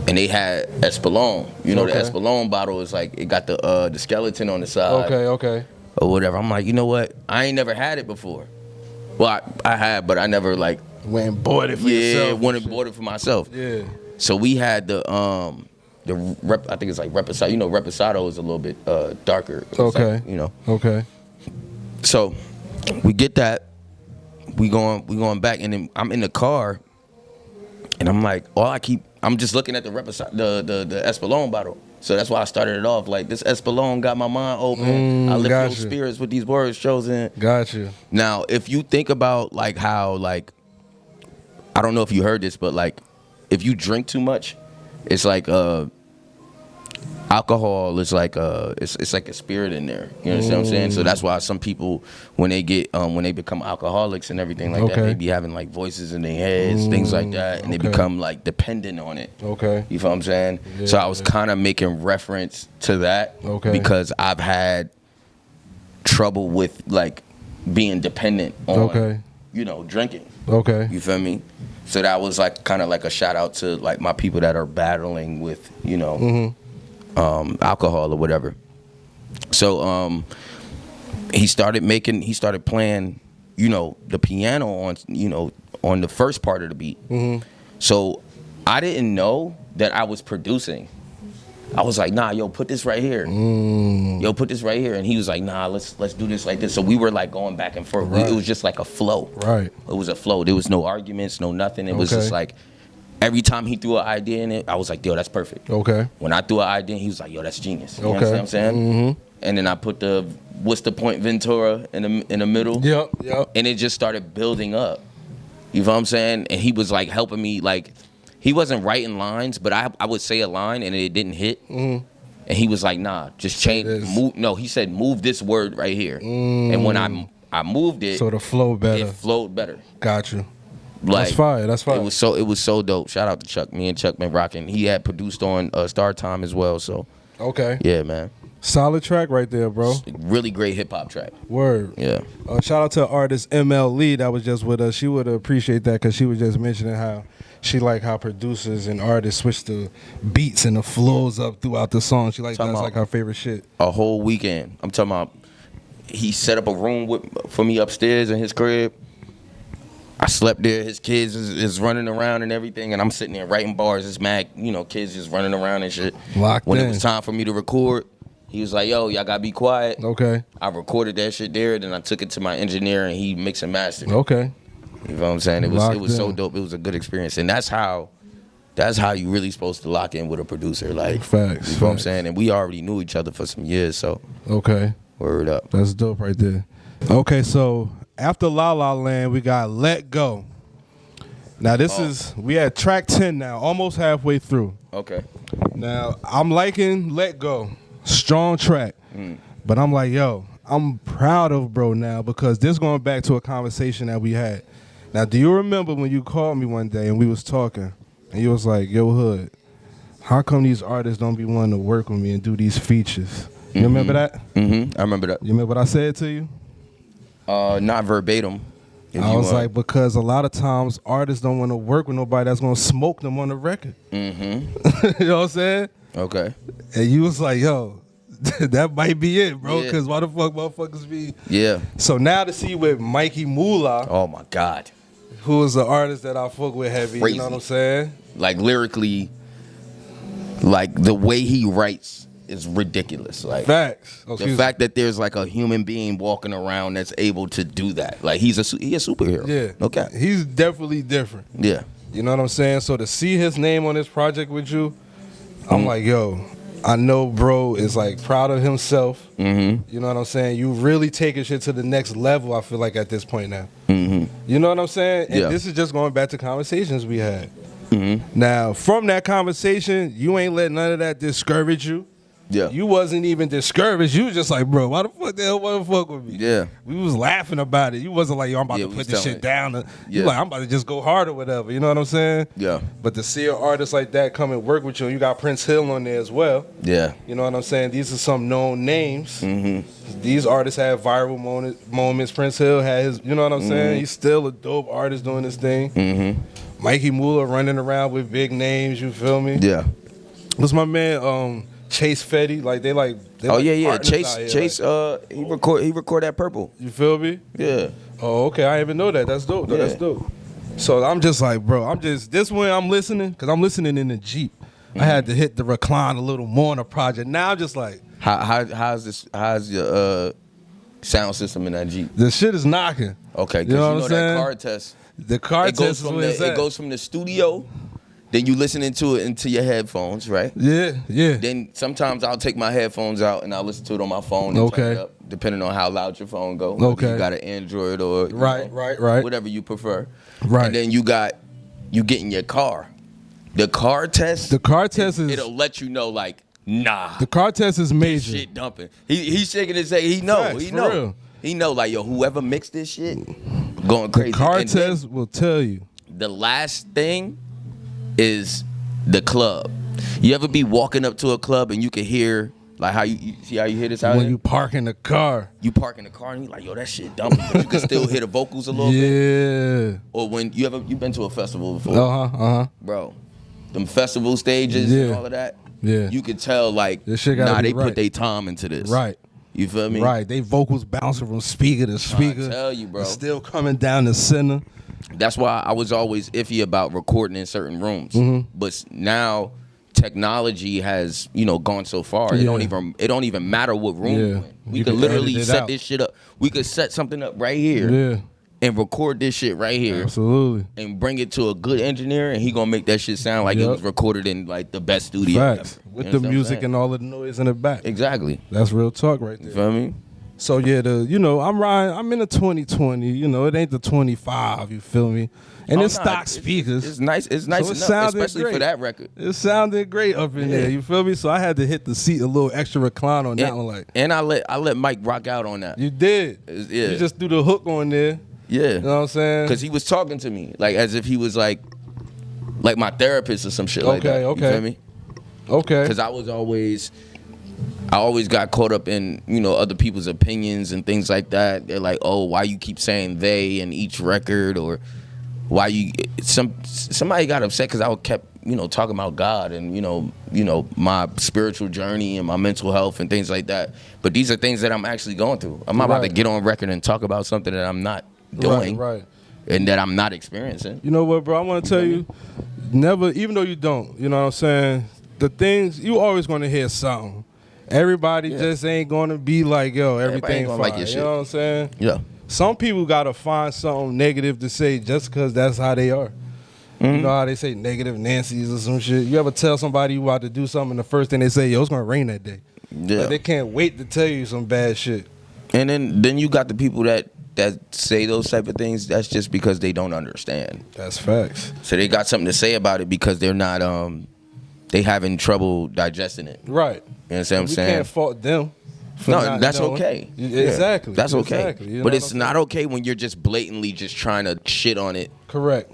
And they had Espolón. The Espolón bottle is like, it got the skeleton on the side. Okay. Or whatever. I'm like, you know what? I ain't never had it before. Well, I had, but I never like. Went and bought it for yourself. Yeah, went and bought it for myself. Yeah. So we had I think it's like Reposado. Reposado is a little bit darker. Okay. Like, Okay. So we get that. We going back, and then I'm in the car, and I'm like, I'm just looking at the Reposado, the Espolón bottle. So that's why I started it off like this. Espelon got my mind open. I lift gotcha. those spirits with these words chosen. Got you. Now, if you think about like how like, I don't know if you heard this, but like, if you drink too much, it's like alcohol is like it's like a spirit in there. You understand what I'm saying? So that's why some people when they become alcoholics and everything like that, they be having like voices in their heads, things like that, and they become like dependent on it. Okay. You feel what I'm saying? Yeah, so I was kind of making reference to that because I've had trouble with like being dependent on drinking. Okay. You feel me? So that was like kind of like a shout out to like my people that are battling with, alcohol or whatever. So he started playing, the piano on the first part of the beat. So I didn't know that I was producing. I was like, nah, yo, put this right here. Yo, put this right here. And he was like, nah, let's do this like this. So we were like going back and forth. Right. It was just like a flow. Right. It was a flow. There was no arguments, no nothing. It was just like every time he threw an idea in it, I was like, yo, that's perfect. Okay. When I threw an idea in, he was like, yo, that's genius. You understand what I'm saying? And then I put the what's the point Ventura in the middle. Yep. And it just started building up. You know what I'm saying? And he was like helping me like. He wasn't writing lines, but I would say a line and it didn't hit. And he was like, nah, just change. He said, move this word right here. And when I moved it. So the flow better. It flowed better. Got you. Like, that's fire. That's fire. It was so dope. Shout out to Chuck. Me and Chuck been rocking. He had produced on Star Time as well. So. Okay. Yeah, man. Solid track right there, bro. Really great hip hop track. Word. Yeah. Shout out to artist ML Lee that was just with us. She would appreciate that because she was just mentioning how she like how producers and artists switch the beats and the flows up throughout the song. She like that's like her favorite shit. A whole weekend. I'm talking about. He set up a room for me upstairs in his crib. I slept there. His kids is running around and everything, and I'm sitting there writing bars. It's mad, kids just running around and shit. Locked when in. It was time for me to record, he was like, yo, y'all gotta be quiet. Okay. I recorded that shit there, then I took it to my engineer, and he mixed and mastered it. Okay. You know what I'm saying? It was so dope. It was a good experience, and that's how you really supposed to lock in with a producer. Like, facts. You know what I'm saying? And we already knew each other for some years, so. Okay. Word up. That's dope right there. Okay, so after La La Land, we got Let Go. Now we at track 10 now, almost halfway through. Okay. Now, I'm liking Let Go. Strong track. But I'm like, yo, I'm proud of bro now because this going back to a conversation that we had. Now, do you remember when you called me one day and we was talking and you was like, yo, Hood, how come these artists don't be wanting to work with me and do these features? You remember that? I remember that. You remember what I said to you? Not verbatim. I was like, because a lot of times artists don't want to work with nobody that's going to smoke them on the record. You know what I'm saying? Okay. And you was like, yo, that might be it, bro, because why the fuck motherfuckers be... Yeah. So now to see with Mikey Moolah... Oh, my God. Who is an artist that I fuck with heavy, crazy. You know what I'm saying? Like, lyrically, like, the way he writes is ridiculous. Like, facts. The fact that there's, like, a human being walking around that's able to do that. Like, he's a superhero. Yeah. Okay. He's definitely different. Yeah. You know what I'm saying? So to see his name on this project with you, I'm like, yo... I know bro is like proud of himself. You know what I'm saying? You really taking shit to the next level, I feel like, at this point now. You know what I'm saying? And this is just going back to conversations we had. Now, from that conversation, you ain't let none of that discourage you. Yeah. You wasn't even discouraged. You was just like, bro, why the fuck the hell want to fuck with me? Yeah. We was laughing about it. You wasn't like, yo, I'm about to put this shit down. You like, I'm about to just go hard or whatever. You know what I'm saying? Yeah. But to see an artist like that come and work with you, and you got Prince Hill on there as well. Yeah. You know what I'm saying? These are some known names. These artists have viral moments. Prince Hill had his, you know what I'm saying? He's still a dope artist doing this thing. Mikey Moolah running around with big names, you feel me? Yeah. What's my man, Chase Fetty, Chase, he record that Purple. You feel me? Yeah. Oh, okay. I didn't even know that. That's dope. Yeah. That's dope. So I'm just like, bro, this one I'm listening, because I'm listening in the Jeep. I had to hit the recline a little more on the project. Now I'm just like, how's your sound system in that Jeep? The shit is knocking. Okay, because you know that car test. The car test it goes from the studio. Then you listening to it into your headphones, right? Yeah, yeah. Then sometimes I'll take my headphones out and I'll listen to it on my phone and turn it up, depending on how loud your phone go. Okay. You got an Android or Right. whatever you prefer. Right. And then you get in your car. The car test. It'll let you know like, nah. The car test is major. This shit dumping. He's shaking his head. He know. Facts, He for know. real. He know. Like yo, whoever mixed this shit, going crazy. The car And then test will tell you. the last thing is the club. You ever be walking up to a club and you can hear like how you see how you hear this out When here? you park in the car. You park in the car and you like, yo, that shit dumping. But you can still hear the vocals a little bit. Yeah. Or when you been to a festival before, bro. Them festival stages and all of that. Yeah. You could tell like, This shit gotta be they right. put their time into this. Right. You feel me? Right. They vocals bouncing from speaker to speaker. I tell you, bro. It's still coming down the center. That's why I was always iffy about recording in certain rooms. Mm-hmm. But now technology has, gone so far. Yeah. It don't even matter what room Yeah. you're in. We You could can literally edit it set out. this shit up. We could set something up right here Yeah. and record this shit right here Absolutely. and bring it to a good engineer and he gonna make that shit sound like it Yep. was recorded in like the best studio Facts. ever. With You the understand what I'm music saying? and all of the noise in the back. Exactly. That's real talk right You there. feel me? So yeah, I'm riding. I'm in the 2020. It ain't the 25. You feel me? And it's Oh, stock nah, speakers. It's nice. It's nice So it enough, sounded especially great. for that record. It sounded great up in there. You feel me? So I had to hit the seat a little extra recline on that one. Like And I let Mike rock out on that. you did. Yeah. You just threw the hook on there. Yeah. You know what I'm saying? Because he was talking to me like as if he was like my therapist or some shit like that. Okay. You feel me? Okay. Because I always got caught up in other people's opinions and things like that. They're like, oh, why you keep saying they in each record, or why you somebody got upset because I kept talking about God and my spiritual journey and my mental health and things like that. But these are things that I'm actually going through. I'm not about to get on record and talk about something that I'm not doing, Right. and that I'm not experiencing. You know what, bro? I want to tell you, never, even though you don't, you know what I'm saying? The things, you always going to hear something. Everybody just ain't going to be like, yo, everything gonna fine. like your shit. You know what I'm saying? Yeah. Some people got to find something negative to say just because that's how they are. You know how they say negative Nancy's or some shit? You ever tell somebody you about to do something and the first thing they say, yo, it's going to rain that day. Yeah. Like, they can't wait to tell you some bad shit. And then you got the people that say those type of things. That's just because they don't understand. That's facts. So they got something to say about it because they're not they having trouble digesting it. Right. You understand what I'm We saying? can't fault them. for No, not that's knowing. okay. Exactly. That's okay. Exactly. You know But what it's I'm not saying? okay when you're just blatantly just trying to shit on it. Correct.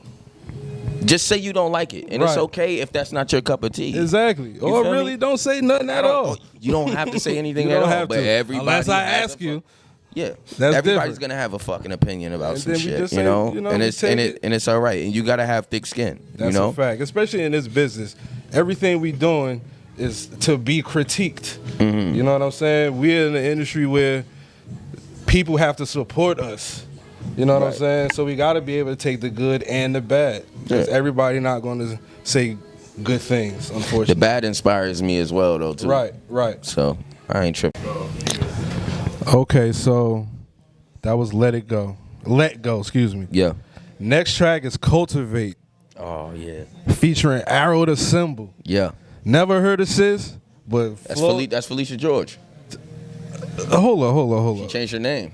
Just say you don't like it, and it's Right. okay if that's not your cup of tea. Exactly. Or feel really me? don't say nothing at all. You don't have to say anything You at don't all. have But to. everybody Unless I has ask a you. Yeah, That's everybody's different. gonna have a fucking opinion about And some then we shit, just you say, know. you know, And we it's take and it. it's all right, and you gotta have thick skin. That's you know, a fact. Especially in this business. Everything we doing is to be critiqued. Mm-hmm. You know what I'm saying? We're in an industry where people have to support us. You know what I'm Right. saying? So we got to be able to take the good and the bad. Because Yeah. everybody not going to say good things, the unfortunately. bad inspires me as well, though. Too. Right, right. So I ain't tripping. Okay, so that was Let It Go. Let Go, excuse me. Yeah. Next track is Cultivate, Oh yeah. featuring Arrow the Symbol. Yeah. Never heard of Sis, but That's Felicia George. Hold on. She changed her name.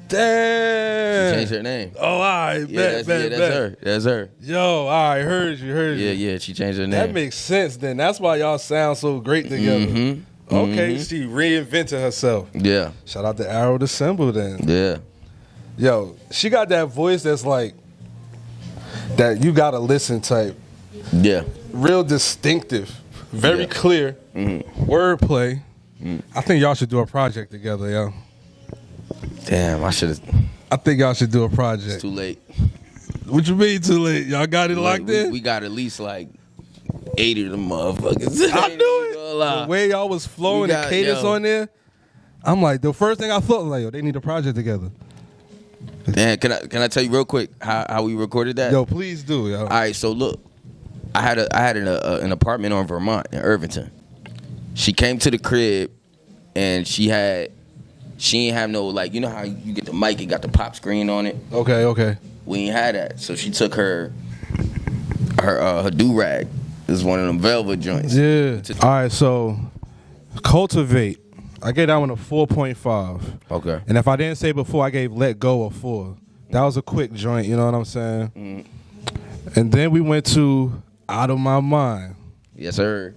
Damn. She changed her name. Oh, all right, Yeah, bet. that's her. That's her. Yo, all right, heard you. Yeah. She changed her name. That makes sense then. That's why y'all sound so great together. Mm-hmm. Okay, she reinvented herself. Yeah. Shout out to Arrow the Symbol then. Yeah. Yo, she got that voice that's like, that you gotta listen type. Yeah. Real distinctive. Very Yeah. clear. Wordplay. I think y'all should do a project together, yo. Damn, I should have. I think y'all should do a project. It's too late. What you mean too late? Y'all got it locked in? We got at least like 80 of them motherfuckers. I Ain't knew even gonna it. lie. The way y'all was flowing We the got- cadence yo. on there, I'm like, the first thing I thought was like, yo, they need a project together. Man, can I tell you real quick how we recorded that? Yo, please do, yo. All right, so look, I had an apartment on Vermont in Irvington. She came to the crib, and she ain't have no, like, you know how you get the mic, it got the pop screen on it. Okay. We ain't had that, so she took her do rag This is one of them velvet joints. Yeah. All right, so Cultivate. I gave that one a 4.5. Okay. And if I didn't say before, I gave Let Go a 4. That was a quick joint, you know what I'm saying? And then we went to Out of My Mind. Yes, sir.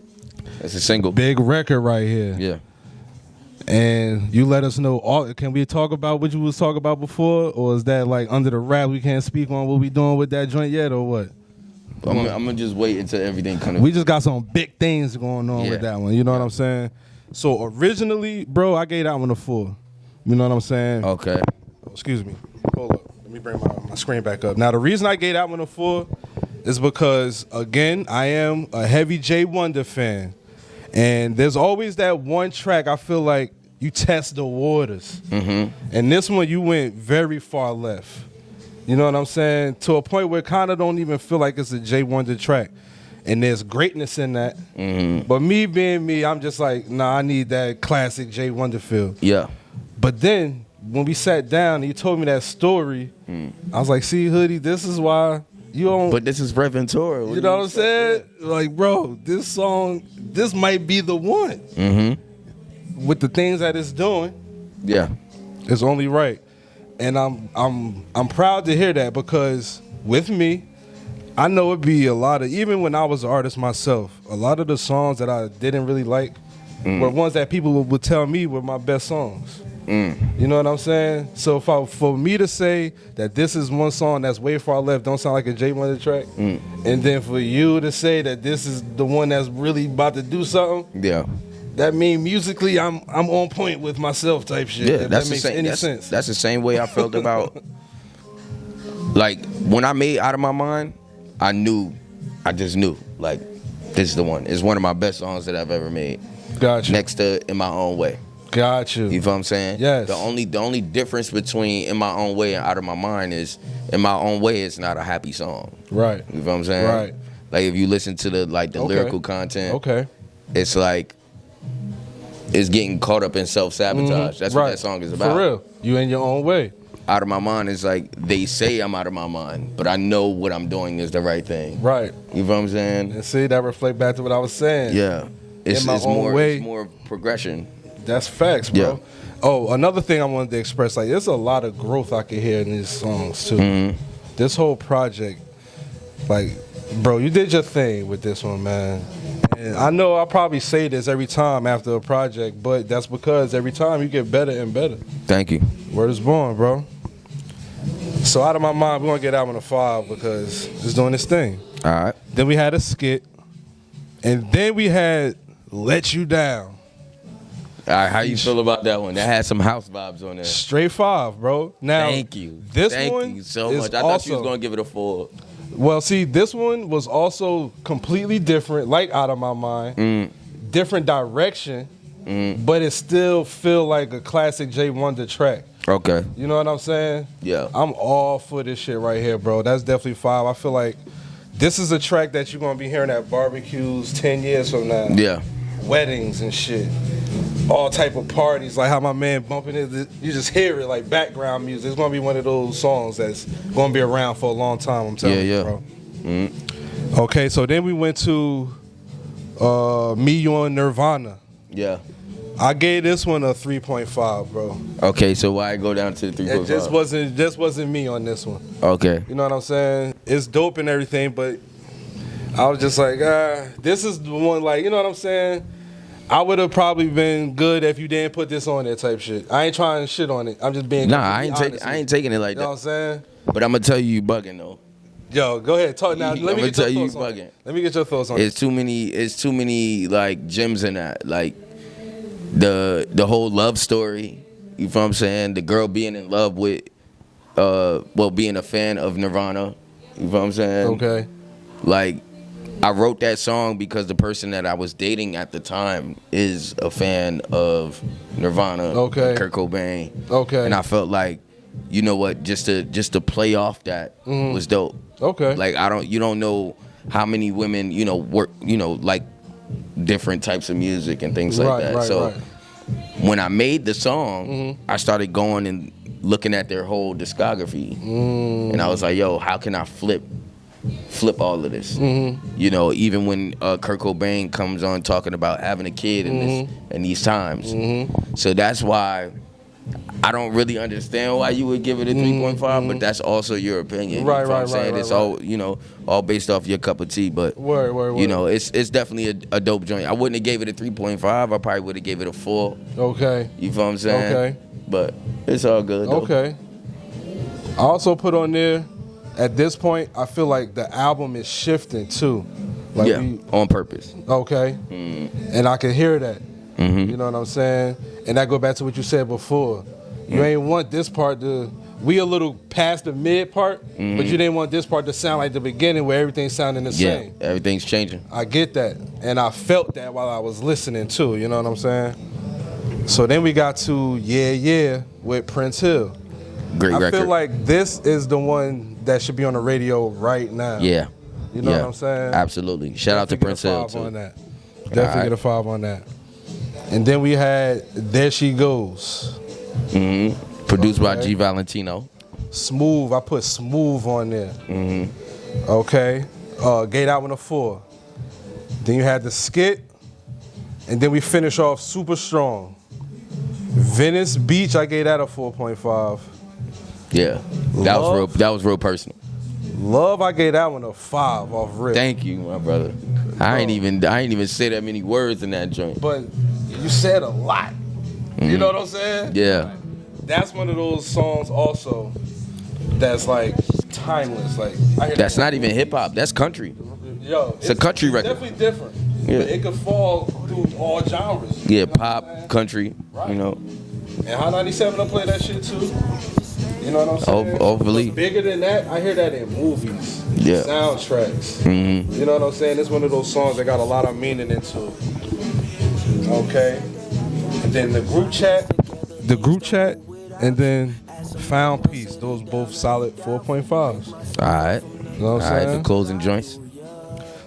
It's a single. Big record right here. Yeah. And you let us know, can we talk about what you was talking about before? Or is that like under the wrap, we can't speak on what we doing with that joint yet or what? I'm going to just wait until everything comes. We just got some big things going on with that one, you know what I'm saying? So originally, bro, I gave that one a 4. You know what I'm saying? Okay. Oh, excuse me. Hold up. Let me bring my screen back up. Now, the reason I gave that one a 4 is because, again, I am a heavy J.1.DA fan. And there's always that one track I feel like you test the waters. And this one, you went very far left. You know what I'm saying? To a point where it kind of don't even feel like it's a J.1.DA track. And there's greatness in that. But me being me, I'm just like, nah, I need that classic J.1.DA feel. Yeah. But then, when we sat down and you told me that story, I was like, see, Hoodie, this is why you don't... But this is Reventura. You know what I'm saying? Like, bro, this song, this might be the one. With the things that it's doing, Yeah. it's only right. And I'm proud to hear that because with me, I know it'd be a lot of, even when I was an artist myself, a lot of the songs that I didn't really like were ones that people would tell me were my best songs. You know what I'm saying? So for me to say that this is one song that's way far left, don't sound like a J.1.DA track, and then for you to say that this is the one that's really about to do something, Yeah. that means musically I'm on point with myself type shit. Yeah, if that's that makes the same, any that's, sense. That's the same way I felt about, like, when I made Out of My Mind, I just knew, like, this is the one. It's one of my best songs that I've ever made. Gotcha. Next to In My Own Way. Got you. You feel what I'm saying? Yes. The only difference between In My Own Way and Out of My Mind is In My Own Way is not a happy song. Right. You feel what I'm saying? Right. Like if you listen to the lyrical content, Okay. it's like it's getting caught up in self-sabotage. That's what that song is about. For real. You in your own way. Out of My Mind is like they say I'm out of my mind, but I know what I'm doing is the right thing. Right. You feel what I'm saying? And see, that reflect back to what I was saying. Yeah. It's my own more way. it's more progression. That's facts, bro. Yeah. Oh, another thing I wanted to express, like, there's a lot of growth I can hear in these songs, too. This whole project, like, bro, you did your thing with this one, man. And I know I probably say this every time after a project, but that's because every time you get better and better. Thank you. Word is born, bro. So Out of My Mind, we're going to get that one a 5 because it's doing this thing. All right. Then we had a skit. And then we had Let You Down. All right, how you feel about that one? That had some house vibes on there. Straight 5, bro. Now, Thank you. This Thank one you so is much. I thought also, you was gonna give it a 4. Well, see, this one was also completely different, like Out of My Mind. Different direction, but it still feel like a classic J.1.DA track. Okay. You know what I'm saying? Yeah. I'm all for this shit right here, bro. That's definitely 5. I feel like this is a track that you're gonna be hearing at barbecues 10 years from now. Yeah. Weddings and shit. All type of parties, like how my man bumping it. You just hear it like background music. It's gonna be one of those songs that's gonna be around for a long time. I'm telling you, bro. Okay, so then we went to Me, You, and Nirvana. Yeah. I gave this one a 3.5, bro. Okay, so why go down to 3.5? It just wasn't me on this one. Okay. You know what I'm saying? It's dope and everything, but I was just like, this is the one. Like, you know what I'm saying? I would have probably been good if you didn't put this on there type shit. I ain't trying to shit on it. I'm just being I honest ain't taking it like You know that. what I'm saying? But I'm gonna tell you bugging though. Yo, go ahead. Talk now. I'm Let me gonna get your tell you thoughts on bugging. it. Let me get your thoughts on it. It's too many like gems in that. Like the whole love story. You feel what I'm saying? The girl being in love with being a fan of Nirvana. You feel what I'm saying? Okay. Like I wrote that song because the person that I was dating at the time is a fan of Nirvana, Okay. Kurt Cobain. Okay. And I felt like, you know what, just to play off that was dope. Okay. Like you don't know how many women, work, like different types of music and things like that. So when I made the song, I started going and looking at their whole discography. And I was like, yo, how can I flip flip all of this. You know, even when Kurt Cobain comes on talking about having a kid in these times. So that's why I don't really understand why you would give it a 3.5, but that's also your opinion. Right, you know what I'm right, saying? right, It's right. all, you know, all based off your cup of tea. But Word. you know, it's definitely a dope joint. I wouldn't have gave it a 3.5. I probably would have gave it a 4. Okay. You feel what I'm saying? Okay. But it's all good though. Okay. I also put on there, at this point, I feel like the album is shifting too. Like Yeah, on purpose. Okay. And I can hear that. You know what I'm saying? And that go back to what you said before. You ain't want this part to, we a little past the mid part, but you didn't want this part to sound like the beginning where everything sounding the same. Everything's changing. I get that. And I felt that while I was listening too, you know what I'm saying? So then we got to Yeah Yeah with Prince Hill. Great I record. feel like this is the one that should be on the radio right now. Yeah. You know what I'm saying? Absolutely. Shout out to Prince Hill Definitely too. get a 5 on that. Definitely get a 5 on that. And then we had There She Goes. Produced by Okay. G Valentino. Smooth. I put Smooth on there. Okay. Gave that one a 4. Then you had the skit. And then we finish off super strong. Venice Beach, I gave that a 4.5. Yeah. That was real personal. Love, I gave that one a 5 off rip. Thank you, my brother. I ain't even say that many words in that joint. But you said a lot. You know what I'm saying? Yeah. That's one of those songs also that's like timeless. Like I hear That's that- not even hip hop. That's country. Yo, It's a country record. Definitely different. Yeah. But it could fall through all genres. Yeah, You know what I'm pop, saying? country, Right. you know. And Hot 97 will play that shit too. You know what I'm saying? Hopefully. But bigger than that, I hear that in movies, Yeah. soundtracks. You know what I'm saying? It's one of those songs that got a lot of meaning into it. Okay. And then the group chat, and then Found Peace. Those both solid 4.5s. All right. You know what I'm All right, saying? the closing joints.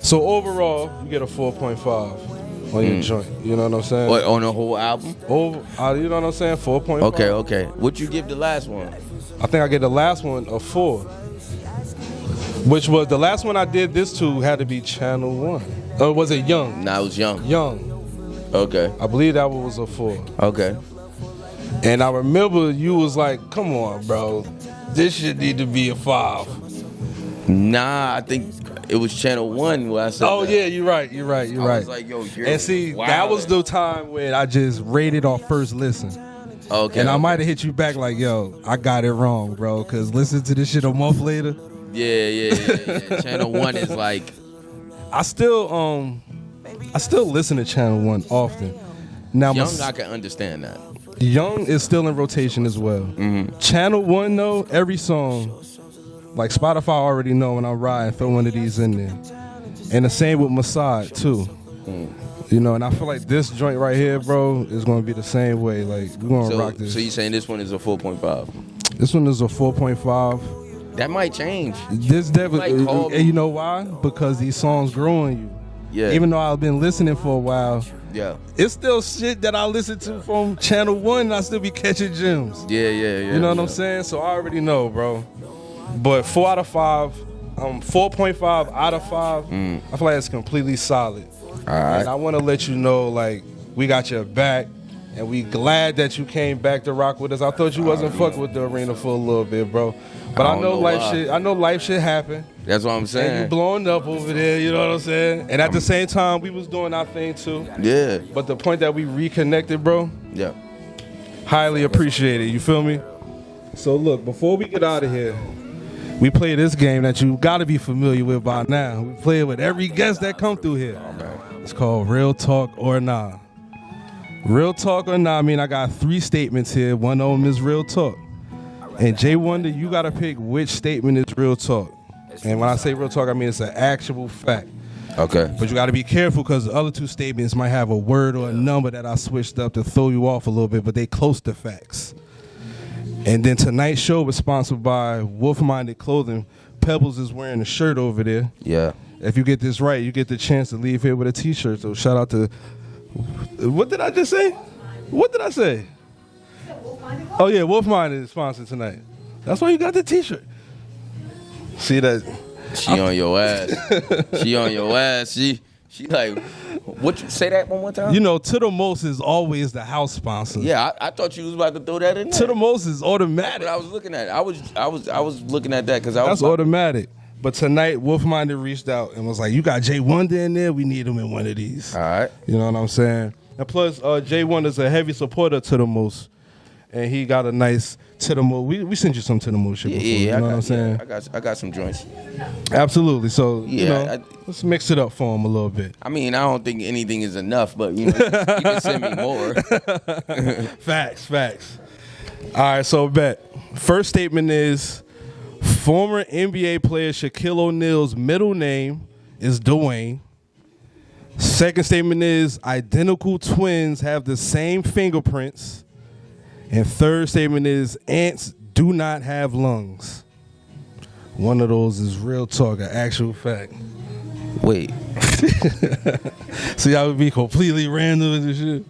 So overall, you get a 4.5 on your joint. You know what I'm saying? What, on the whole album? You know what I'm saying? 4.5. Okay. What you give the last one? I think I get the last one a 4. Which was the last one I did this to had to be Channel 1. Or was it Young? Nah, I was young. Young. Okay. I believe that one was a 4. Okay. And I remember you was like, come on, bro. This should need to be a 5. Nah, I think it was Channel 1 where I said Oh, that. yeah, you're right. I was like, yo, you're And see, wild. that was the time when I just rated off first listen. Okay. And I might have hit you back like, yo, I got it wrong, bro. Because listen to this shit a month later. Yeah. Channel 1 is like, I still listen to Channel 1 often. Now, young, I can understand that. Young is still in rotation as well. Channel 1, though, every song, like Spotify already know when I'm riding, throw one of these in there. And the same with Mossad, too. You know, and I feel like this joint right here, bro, is going to be the same way. Like, we're going to rock this. So you saying this one is a 4.5? This one is a 4.5. That might change. This definitely, Like, call me. and you know why? Because these songs grow on you. Yeah. Even though I've been listening for a while, Yeah. it's still shit that I listen to from Channel 1 and I still be catching gems. Yeah. You know what I'm saying? So I already know, bro. But 4 out of 5, 4.5 out of 5, I feel like it's completely solid. All right. And I want to let you know, like, we got your back, and we glad that you came back to rock with us. I thought you wasn't fucking with the arena for a little bit, bro. But I I don't know know life why. shit. I know life shit happen. That's what I'm And you saying. blowing up over there, you know what I'm saying? And at the same time, we was doing our thing too. Yeah. But the point that we reconnected, bro, Yeah. highly appreciated. You feel me? So look, before we get out of here, we play this game that you got to be familiar with by now. We play it with every guest that come through here. It's called Real Talk or Nah. Real Talk or Nah, I mean, I got 3 statements here. One of them is Real Talk. And J.1.DA, you got to pick which statement is Real Talk. And when I say Real Talk, I mean it's an actual fact. Okay. But you got to be careful because the other 2 statements might have a word or a number that I switched up to throw you off a little bit, but they close to facts. And then tonight's show was sponsored by Wolf-Minded Clothing. Pebbles is wearing a shirt over there. Yeah. If you get this right, you get the chance to leave here with a T-shirt. So shout out to... What did I just say? What did I say? Oh, yeah, Wolf-Minded is sponsored tonight. That's why you got the T-shirt. See that? She on your ass. She on your ass. She like, what? Say that one more time. You know, To The Most is always the house sponsor. Yeah, I thought you was about to throw that in there. To The Most is automatic. That's what I was looking at. I was looking at that because I was That's automatic. But tonight, Wolf Minded reached out and was like, "You got J.1.DA in there. We need him in one of these." All right. You know what I'm saying? And plus, J1 is a heavy supporter To The Most, and he got a nice To The Most. We sent you some To The Most shit before. Yeah, you know what I'm saying? saying? I got some joints. Absolutely. So you Yeah, know, let's mix it up for him a little bit. I mean, I don't think anything is enough, but you can send me more. Facts. All right, so bet. First statement is former NBA player Shaquille O'Neal's middle name is Dwayne. Second statement is identical twins have the same fingerprints. And third statement is ants do not have lungs. One of those is real talk, an actual fact. Wait. See, I would be completely random and shit.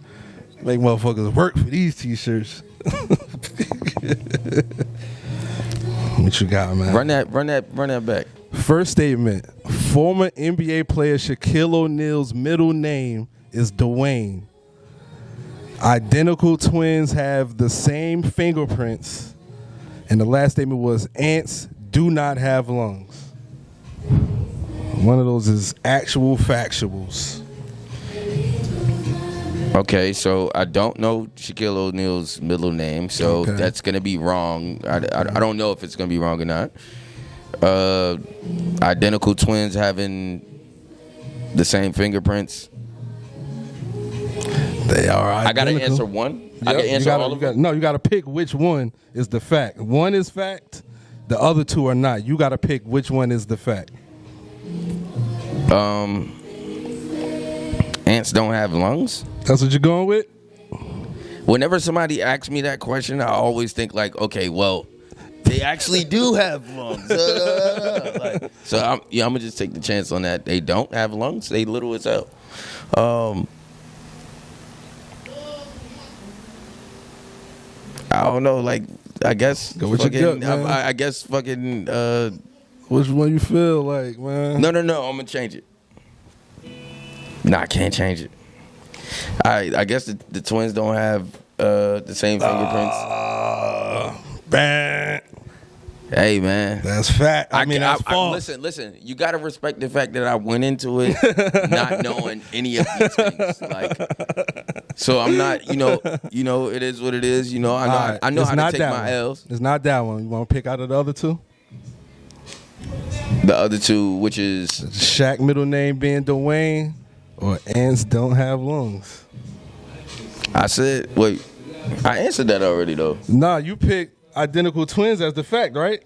Make motherfuckers work for these t-shirts. What you got, man? Run that back. First statement. Former NBA player Shaquille O'Neal's middle name is Dwayne. Identical twins have the same fingerprints. And the last statement was ants do not have lungs. One of those is actual factuals. Okay, so I don't know Shaquille O'Neal's middle name, so that's gonna be wrong. I don't know if it's gonna be wrong or not. Identical twins having the same fingerprints. They are identical. I gotta answer one. Yep, I gotta answer all of them. No, you gotta pick which one is the fact. One is fact. The other two are not. You gotta pick which one is the fact. Ants don't have lungs? That's what you're going with? Whenever somebody asks me that question, I always think like, okay, well, they actually do have lungs. So I'm gonna just take the chance on that. They don't have lungs. They little as hell. I don't know. Like, I guess. Go with your gut, man. I guess fucking. Which one you feel like, man? No. I'm gonna change it. Nah, I can't change it. I guess the twins don't have the same fingerprints. Bang. Hey, man. That's fact. I mean, that's false. Listen. You gotta respect the fact that I went into it not knowing any of these things. Like, so I'm not. You know, it is what it is. You know, I know how to take my L's. It's not that one. You want to pick out of the other two? The other two, which is Shaq middle name being Dwayne, or ants don't have lungs. I said, wait, I answered that already though. Nah, you picked identical twins as the fact, right?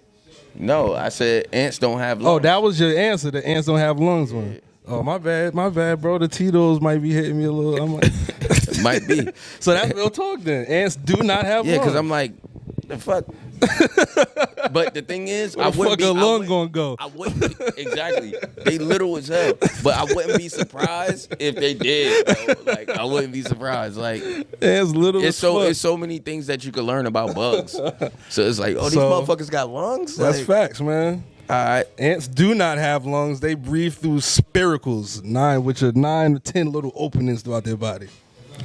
No, I said ants don't have lungs. Oh, that was your answer. The ants don't have lungs one. Oh, my bad, bro. The Tito's might be hitting me a little. I'm like, might be. So that's real talk then. Ants do not have lungs. Yeah, because I'm like, the fuck. But the thing is, where the fuck a lung gonna go? I wouldn't exactly. They little as hell, but I wouldn't be surprised if they did. Bro. Like, I wouldn't be surprised. Like, it's little. It's so many things that you can learn about bugs. So it's like, oh, these motherfuckers got lungs. That's like, facts, man. All right. Ants do not have lungs. They breathe through spiracles, which are 9 to 10 little openings throughout their body.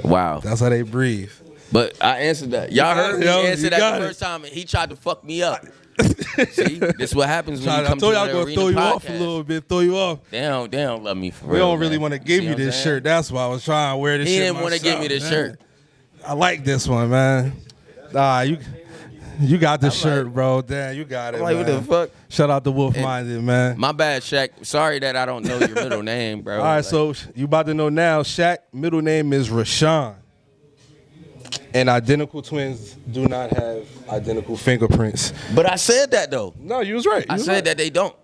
Wow. That's how they breathe. But I answered that. Y'all heard me answer that the first time, and he tried to fuck me up. See, this is what happens when you come to the arena podcast. I told y'all I was gonna throw you off a little bit, throw you off. They don't love me for real. We don't really want to give you this shirt. That's why I was trying to wear this shirt. He didn't want to give me this shirt. I like this one, man. You got the shirt, bro. Damn, you got it. Like, man. what the fuck? Shout out to Wolf Minded, man. My bad, Shaq. Sorry that I don't know your middle name, bro. All right, so you about to know now. Shaq middle name is Rashawn. And identical twins do not have identical fingerprints. But I said that though. No, you was right. I said that they don't.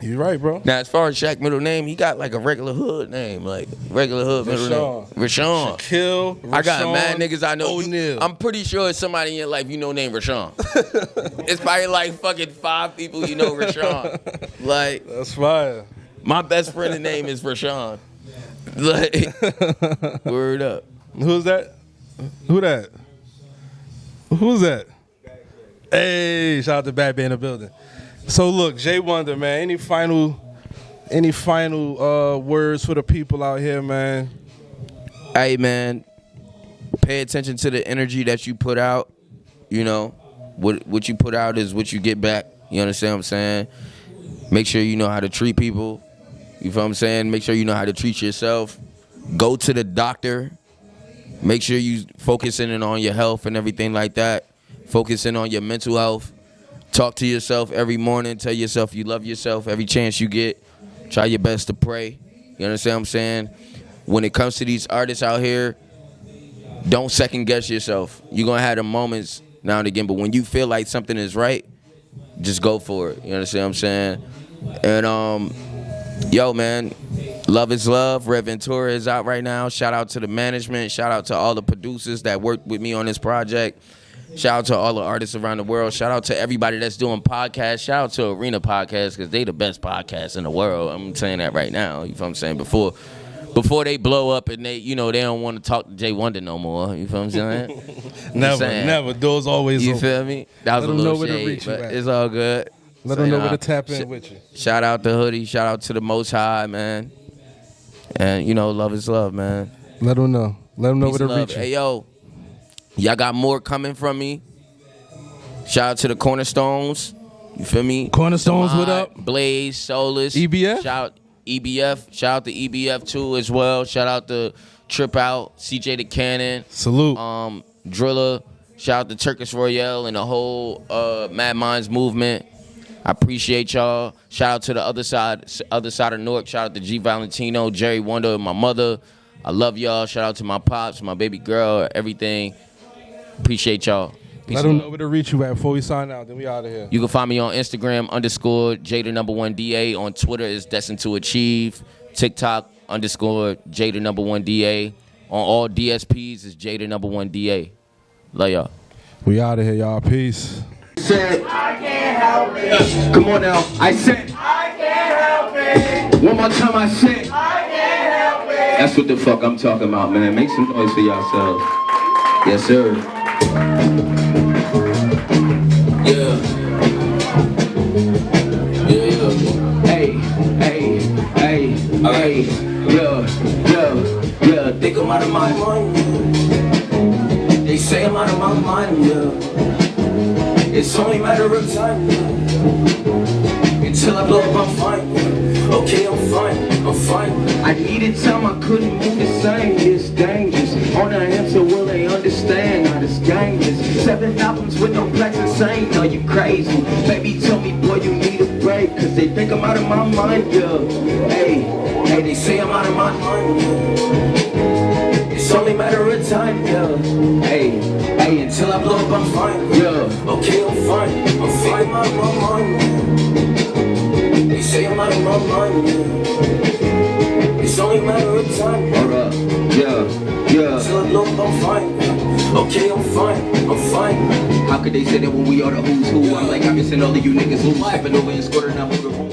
You're right, bro. Now, as far as Shaq middle name, he got like a regular hood name, like regular hood middle name. Rashawn. Shaquille. I got mad niggas I know. O'Neal. I'm pretty sure it's somebody in your life you know named Rashawn. It's probably like fucking 5 people you know Rashawn. Like, that's fire. My best friend's name is Rashawn. Like, word up. Who's that? Who that? Who's that? Hey, shout out to Bad Bay in the building. So look, J.1.DA, man. Any final words for the people out here, man? Hey, man, pay attention to the energy that you put out. You know, what you put out is what you get back. You understand what I'm saying? Make sure you know how to treat people. You feel what I'm saying? Make sure you know how to treat yourself. Go to the doctor. Make sure you focusing in on your health and everything like that. Focusing on your mental health. Talk to yourself every morning. Tell yourself you love yourself every chance you get. Try your best to pray. You understand what I'm saying? When it comes to these artists out here, don't second guess yourself. You're going to have the moments now and again, but when you feel like something is right, just go for it. You understand what I'm saying? And, yo, man, Love is Love. Red Ventura is out right now. Shout out to the management. Shout out to all the producers that worked with me on this project. Shout out to all the artists around the world. Shout out to everybody that's doing podcasts. Shout out to Arena Podcast because they the best podcast in the world. I'm saying that right now. You feel what I'm saying? Before they blow up and they don't want to talk to J.1.DA no more. You feel what I'm saying? Never. Doors always You open. feel me? That was Let a them know little where to shade, reach you but at. it's all good. Let them know where to tap in with you. Shout out to Hoodie. Shout out to the Most High, man. And, love is love, man. Let them know. Let them know Peace where to and love. reach you. Hey, yo, y'all got more coming from me. Shout out to the Cornerstones. You feel me? Cornerstones, what up? Blaze, Solus. EBF? Shout out to EBF too as well. Shout out to Trip Out, CJ the Cannon. Salute. Driller. Shout out to Turkish Royale and the whole Mad Minds movement. I appreciate y'all. Shout out to the other side of Newark. Shout out to G Valentino, J.1.DA, and my mother. I love y'all. Shout out to my pops, my baby girl, everything. Appreciate y'all. Peace Let and them love. know where to reach you at before we sign out. Then we out of here. You can find me on Instagram _J.1.DA. On Twitter is Destined to Achieve. TikTok _J.1.DA. On all DSPs is J.1.DA. Love y'all. We out of here, y'all. Peace. Said, I can't help it. Come on now. I said, I can't help it. One more time I said, I can't help it. That's what the fuck I'm talking about, man. Make some noise for yourselves. Yes, sir. Yeah. Hey. Yeah. Think I'm out of my mind, yeah. They say I'm out of my mind, yeah. It's only a matter of time, yeah. Until I blow up, I'm fine, yeah. Okay, I'm fine. I needed time, I couldn't move the same. It's dangerous. On the answer, will they understand? Not as dangerous. 7 albums with no plaques insane. Are you crazy? Baby, tell me, boy, you need a break. Cause they think I'm out of my mind, yeah. Hey, they say I'm out of my mind, yeah. It's only a matter of time, yeah. Hey, until I blow up, I'm fine, yeah. Okay, I'm fine. I'm out of my mind, yeah. They say I'm out of my mind, yeah. It's only a matter of time, yeah. Until I blow up, I'm fine, yeah. Okay, I'm fine. How could they say that when we are the who's who? I'm like, I'm missing all of you niggas who's stepping over and squirting out of the room.